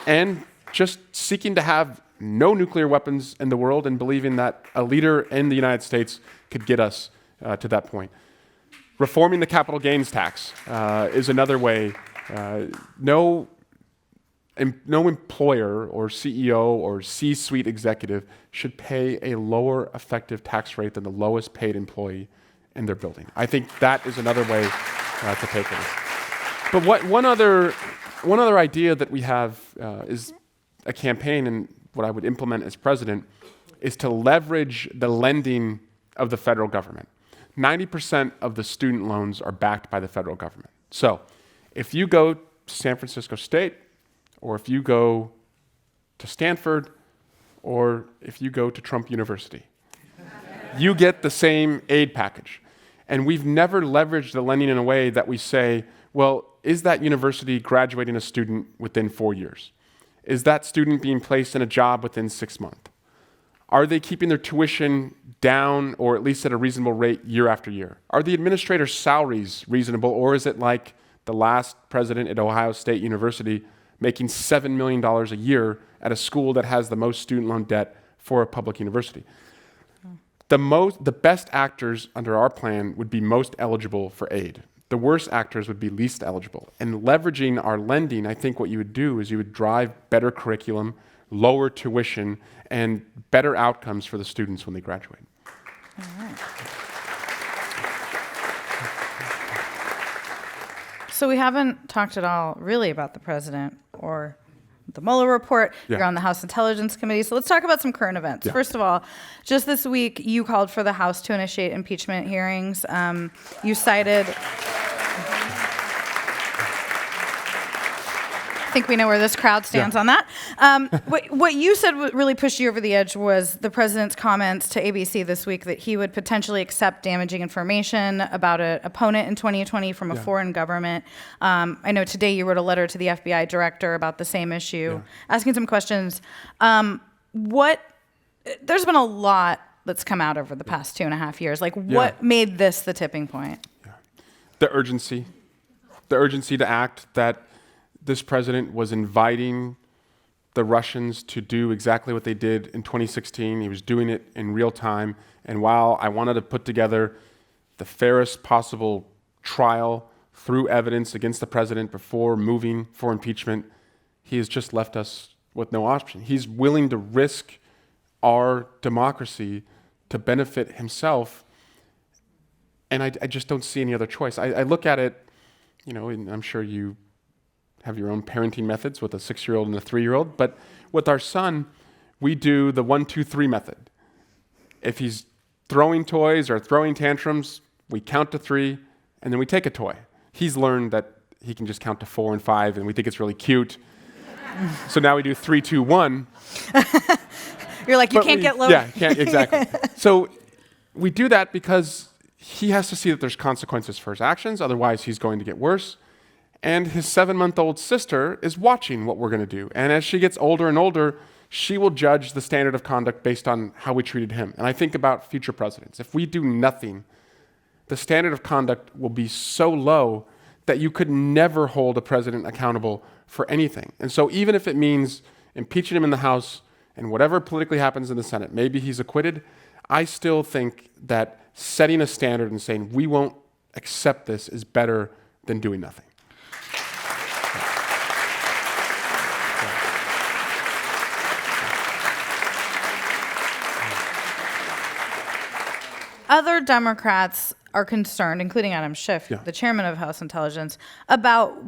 and just seeking to have no nuclear weapons in the world and believing that a leader in the United States could get us to that point. Reforming the capital gains tax is another way. No employer or CEO or C-suite executive should pay a lower effective tax rate than the lowest paid employee in their building. I think that is another way to pay for this. But one other idea that we have is a campaign, and what I would implement as president is to leverage the lending of the federal government. 90% of the student loans are backed by the federal government. So if you go to San Francisco State, or if you go to Stanford, or if you go to Trump University, you get the same aid package. And we've never leveraged the lending in a way that we say, well, is that university graduating a student within 4 years? Is that student being placed in a job within 6 months? Are they keeping their tuition down or at least at a reasonable rate year after year? Are the administrators' salaries reasonable, or is it like the last president at Ohio State University making $7 million a year at a school that has the most student loan debt for a public university? The best actors under our plan would be most eligible for aid. The worst actors would be least eligible. And leveraging our lending, I think what you would do is you would drive better curriculum, lower tuition, and better outcomes for the students when they graduate. All right. So we haven't talked at all really about the president or the Mueller report. Yeah. You're on the House Intelligence Committee. So let's talk about some current events. Yeah. First of all, just this week, you called for the House to initiate impeachment hearings. You cited... I think we know where this crowd stands on that. What you said really pushed you over the edge was the president's comments to ABC this week that he would potentially accept damaging information about an opponent in 2020 from a foreign government. I know today you wrote a letter to the FBI director about the same issue, asking some questions. There's been a lot that's come out over the past 2.5 years. Like, what made this the tipping point? the urgency to act, that this president was inviting the Russians to do exactly what they did in 2016. He was doing it in real time. And while I wanted to put together the fairest possible trial through evidence against the president before moving for impeachment, he has just left us with no option. He's willing to risk our democracy to benefit himself, and I just don't see any other choice. I look at it, and I'm sure you have your own parenting methods with a 6-year-old and a 3-year-old, but with our son, we do the 1, 2, 3 method. If he's throwing toys or throwing tantrums, we count to 3, and then we take a toy. He's learned that he can just count to 4 and 5, and we think it's really cute. So now we do 3, 2, 1. You're like, you can't get low. Yeah, can't, exactly. So we do that because he has to see that there's consequences for his actions, otherwise he's going to get worse. And his 7-month-old sister is watching what we're going to do. And as she gets older and older, she will judge the standard of conduct based on how we treated him. And I think about future presidents. If we do nothing, the standard of conduct will be so low that you could never hold a president accountable for anything. And so even if it means impeaching him in the House and whatever politically happens in the Senate, maybe he's acquitted, I still think that setting a standard and saying we won't accept this is better than doing nothing. Other Democrats are concerned, including Adam Schiff, the chairman of House Intelligence, about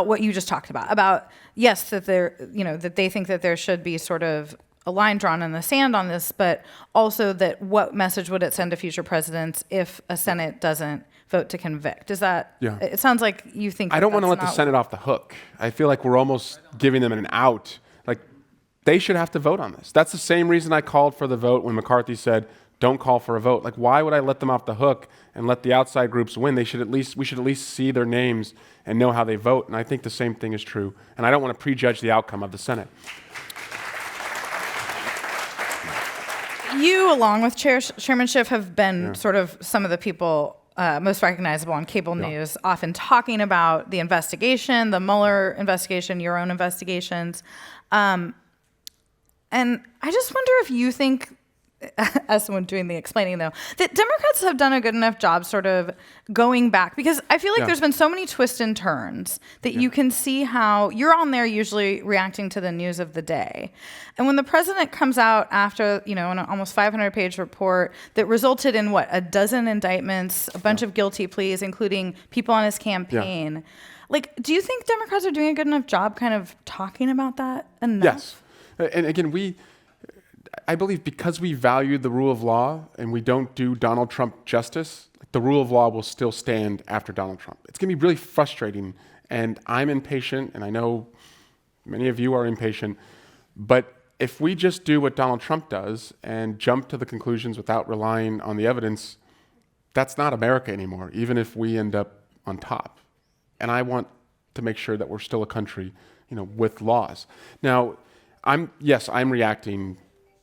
what you just talked about yes, that that they think that there should be sort of a line drawn in the sand on this, but also that what message would it send to future presidents if a Senate doesn't vote to convict? Is that? Yeah. It sounds like you think. I don't want to let the Senate off the hook. I feel like we're almost giving them an out. Like they should have to vote on this. That's the same reason I called for the vote when McCarthy said, "Don't call for a vote." Like, why would I let them off the hook and let the outside groups win? We should at least see their names and know how they vote. And I think the same thing is true. And I don't want to prejudge the outcome of the Senate. You, along with Chairman Schiff, have been sort of some of the people most recognizable on cable news, often talking about the investigation, the Mueller investigation, your own investigations. And I just wonder if you think, as someone doing the explaining though, that Democrats have done a good enough job sort of going back, because I feel like there's been so many twists and turns that you can see how you're on there usually reacting to the news of the day. And when the president comes out after, an almost 500-page report that resulted in a dozen indictments, a bunch of guilty pleas, including people on his campaign. Like, do you think Democrats are doing a good enough job kind of talking about that enough? Yes. And again, I believe because we value the rule of law and we don't do Donald Trump justice, the rule of law will still stand after Donald Trump. It's going to be really frustrating, and I'm impatient, and I know many of you are impatient, but if we just do what Donald Trump does and jump to the conclusions without relying on the evidence, that's not America anymore, even if we end up on top. And I want to make sure that we're still a country, with laws. Now, I'm reacting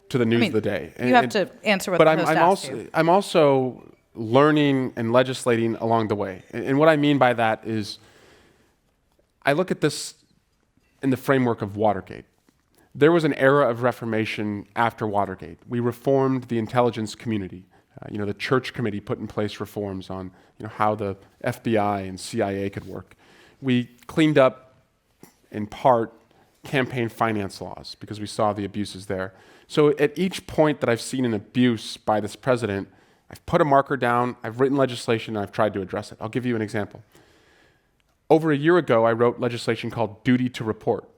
to the news of the day. You have to answer what the Post asked you. I'm also learning and legislating along the way. And what I mean by that is I look at this in the framework of Watergate. There was an era of reformation after Watergate. We reformed the intelligence community. The Church Committee put in place reforms on how the FBI and CIA could work. We cleaned up, in part, campaign finance laws because we saw the abuses there. So at each point that I've seen an abuse by this president, I've put a marker down, I've written legislation, and I've tried to address it. I'll give you an example. Over a year ago, I wrote legislation called Duty to Report.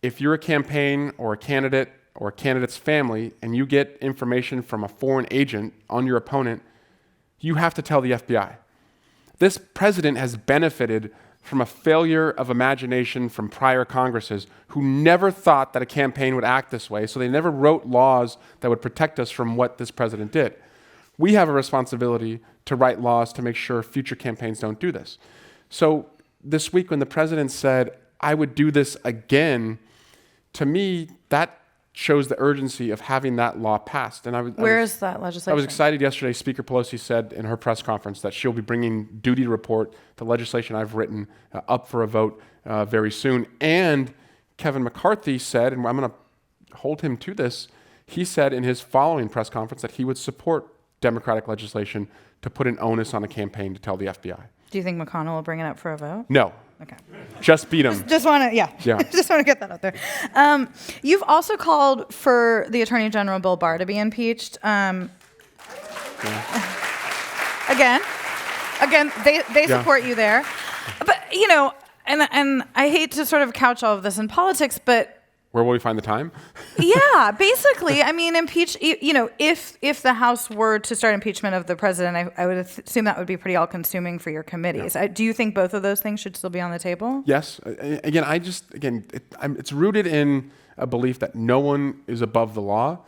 If you're a campaign or a candidate or a candidate's family and you get information from a foreign agent on your opponent, you have to tell the FBI. This president has benefited from a failure of imagination from prior Congresses who never thought that a campaign would act this way, so they never wrote laws that would protect us from what this president did. We have a responsibility to write laws to make sure future campaigns don't do this. So this week when the president said, I would do this again, to me, that shows the urgency of having that law passed. And Where is that legislation? I was excited yesterday. Speaker Pelosi said in her press conference that she'll be bringing duty to report, the legislation I've written, up for a vote very soon. And Kevin McCarthy said, and I'm going to hold him to this, he said in his following press conference that he would support Democratic legislation to put an onus on a campaign to tell the FBI. Do you think McConnell will bring it up for a vote? No. Okay. Just beat him. Just want to, yeah. Just want to get that out there. You've also called for the Attorney General Bill Barr to be impeached. Again, they support you there, but and I hate to sort of couch all of this in politics, but. Where will we find the time? Yeah, basically. I mean, if the House were to start impeachment of the president, I would assume that would be pretty all-consuming for your committees. Yeah. Do you think both of those things should still be on the table? Yes. Again, it's rooted in a belief that no one is above the law.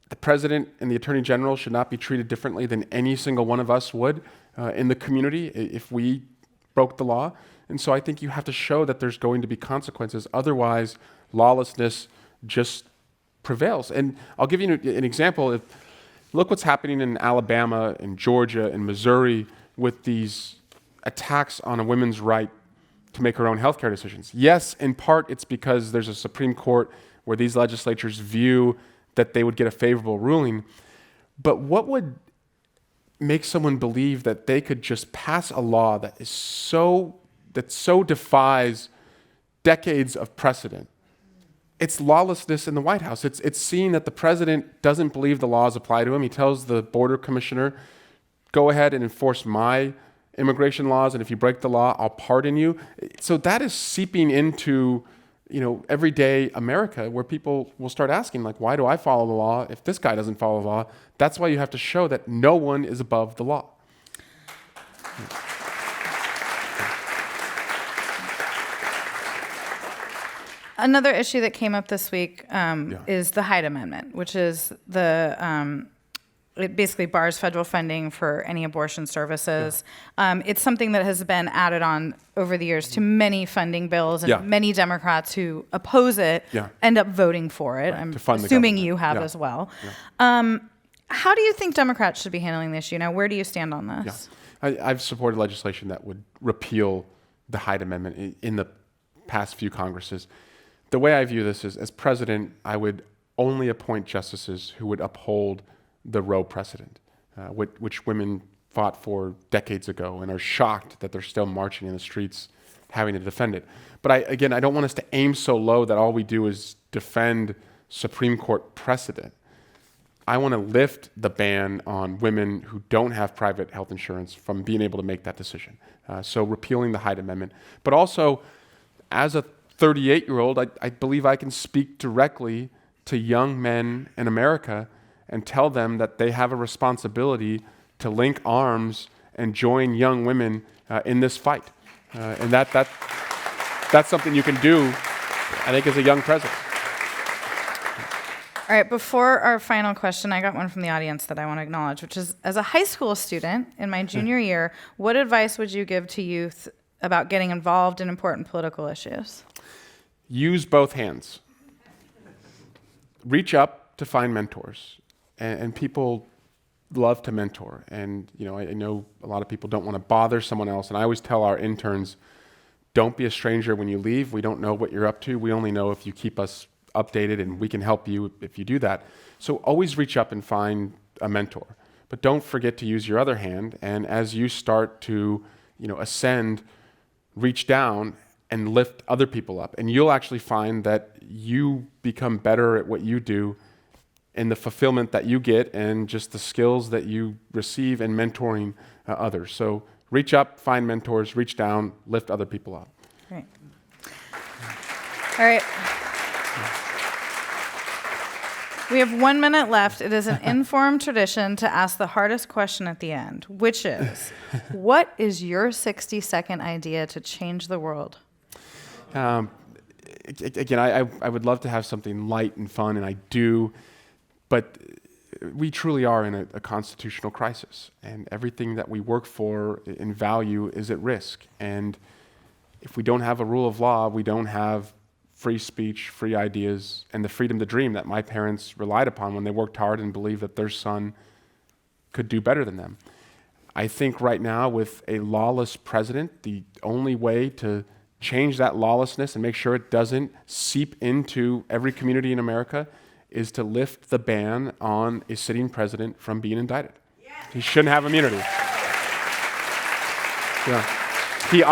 The president and the attorney general should not be treated differently than any single one of us would in the community if we broke the law. And so I think you have to show that there's going to be consequences. Otherwise, lawlessness just prevails. And I'll give you an example. Look what's happening in Alabama and Georgia and Missouri with these attacks on a woman's right to make her own healthcare decisions. Yes, in part it's because there's a Supreme Court where these legislatures view that they would get a favorable ruling. But what would make someone believe that they could just pass a law that so defies decades of precedent? It's lawlessness in the White House. It's seeing that the president doesn't believe the laws apply to him. He tells the border commissioner, go ahead and enforce my immigration laws, and if you break the law, I'll pardon you. So that is seeping into everyday America, where people will start asking, like, why do I follow the law if this guy doesn't follow the law? That's why you have to show that no one is above the law. Another issue that came up this week is the Hyde Amendment, which is it basically bars federal funding for any abortion services. Yeah. It's something that has been added on over the years to many funding bills, and many Democrats who oppose it end up voting for it. Right. I'm assuming you have as well. Yeah. How do you think Democrats should be handling the issue? Now, where do you stand on this? Yeah. I've supported legislation that would repeal the Hyde Amendment in the past few Congresses. The way I view this is, as president, I would only appoint justices who would uphold the Roe precedent, which women fought for decades ago and are shocked that they're still marching in the streets having to defend it. But I don't want us to aim so low that all we do is defend Supreme Court precedent. I want to lift the ban on women who don't have private health insurance from being able to make that decision. So repealing the Hyde Amendment. But also, as a 38-year-old, I believe I can speak directly to young men in America and tell them that they have a responsibility to link arms and join young women in this fight. And that's something you can do, I think, as a young president. All right, before our final question, I got one from the audience that I want to acknowledge, which is, as a high school student in my junior year, what advice would you give to youth about getting involved in important political issues? Use both hands. Reach up to find mentors. And people love to mentor. And I know a lot of people don't want to bother someone else. And I always tell our interns, don't be a stranger when you leave. We don't know what you're up to. We only know if you keep us updated, and we can help you if you do that. So always reach up and find a mentor. But don't forget to use your other hand. And as you start to ascend, reach down and lift other people up. And you'll actually find that you become better at what you do, and the fulfillment that you get, and just the skills that you receive in mentoring others. So reach up, find mentors, reach down, lift other people up. Great. All right. We have 1 minute left. It is an informed tradition to ask the hardest question at the end, which is, what is your 60-second idea to change the world? Again, I would love to have something light and fun, and I do, but we truly are in a constitutional crisis, and everything that we work for in value is at risk. And if we don't have a rule of law, we don't have free speech, free ideas, and the freedom to dream that my parents relied upon when they worked hard and believed that their son could do better than them. I think right now, with a lawless president, the only way to change that lawlessness and make sure it doesn't seep into every community in America is to lift the ban on a sitting president from being indicted. He shouldn't have immunity. Yeah. He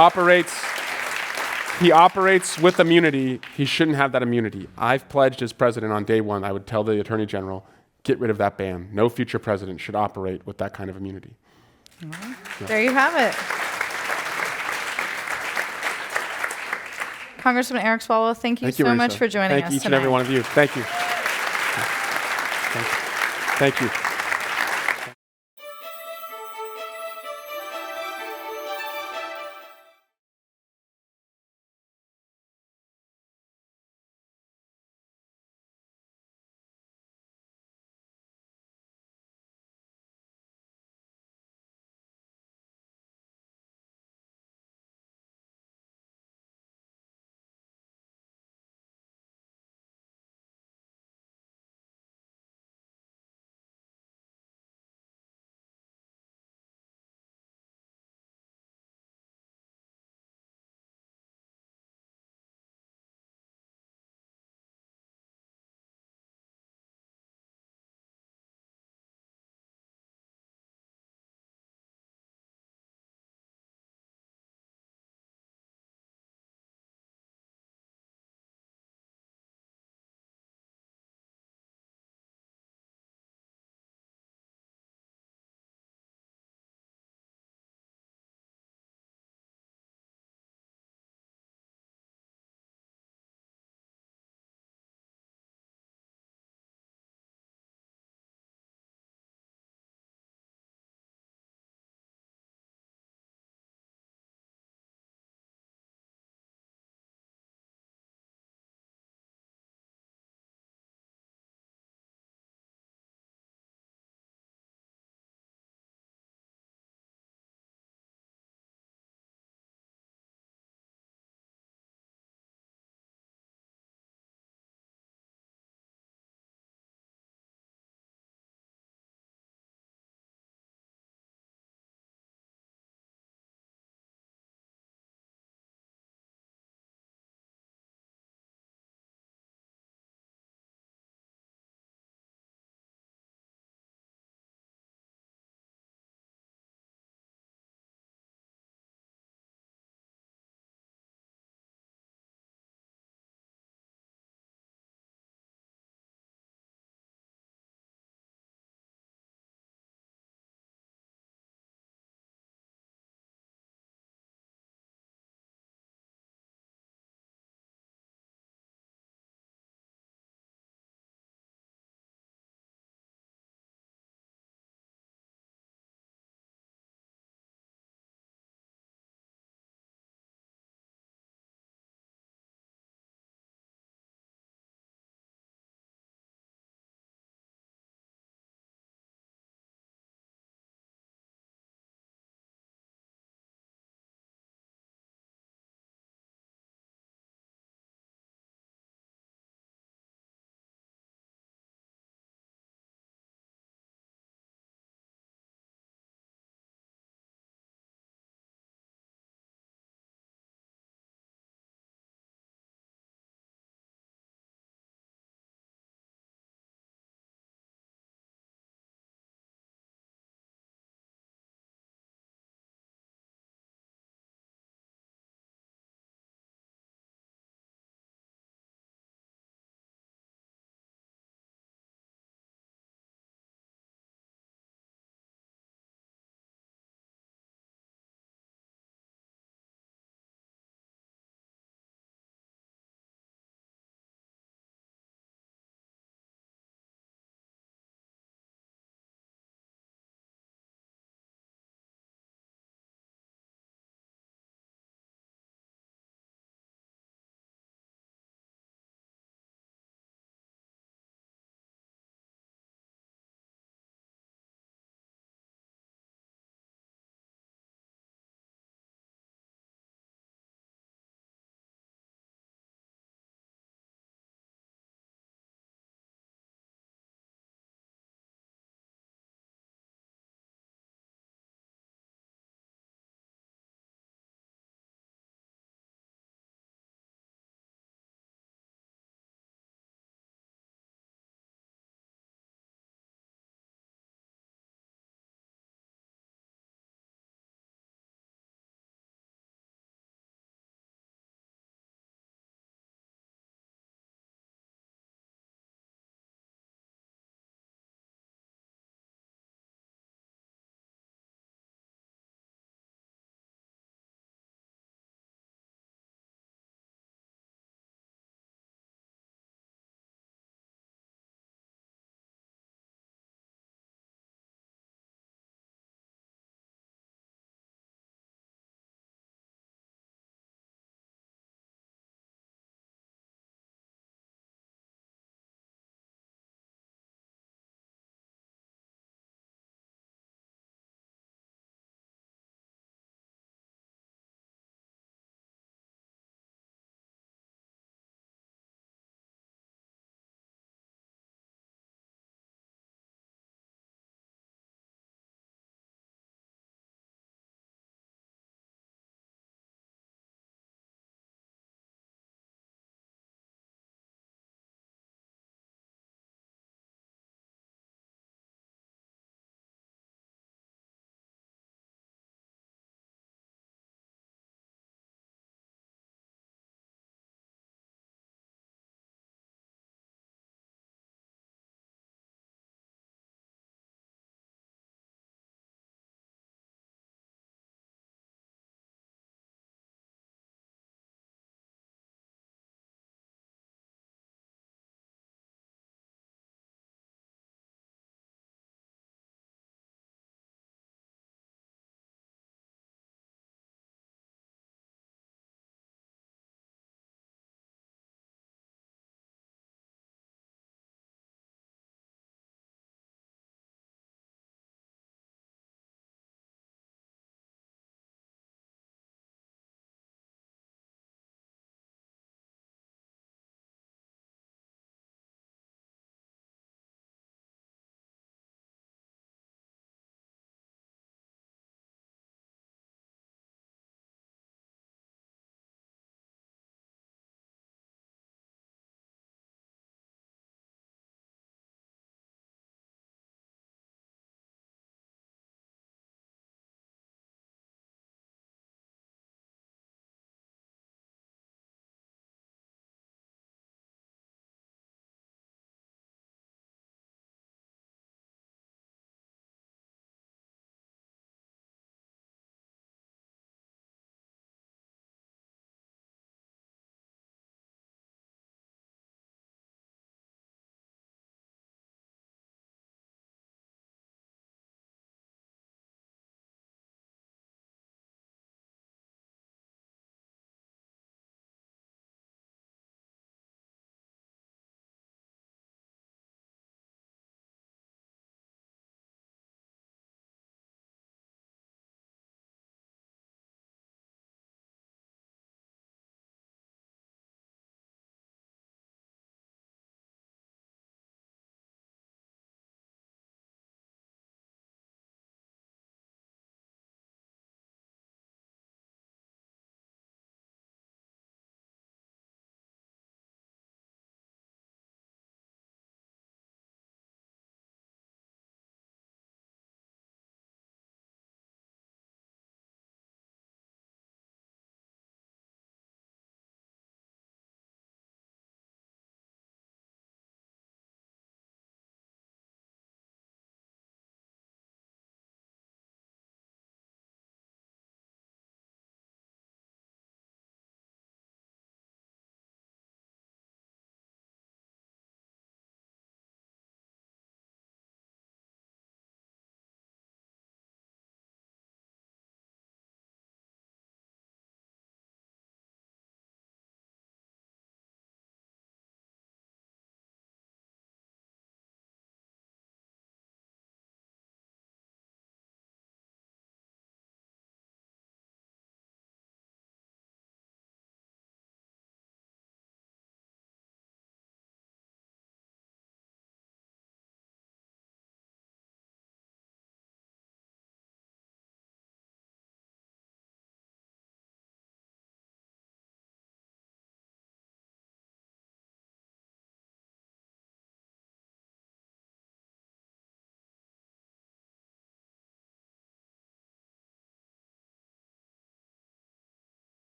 operates with immunity. He shouldn't have that immunity. I've pledged as president on day one, I would tell the Attorney General, get rid of that ban. No future president should operate with that kind of immunity. Yeah. There you have it. Congressman Eric Swalwell, thank you so much for joining us tonight. Thank you, each and every one of you. Thank you. Thank you.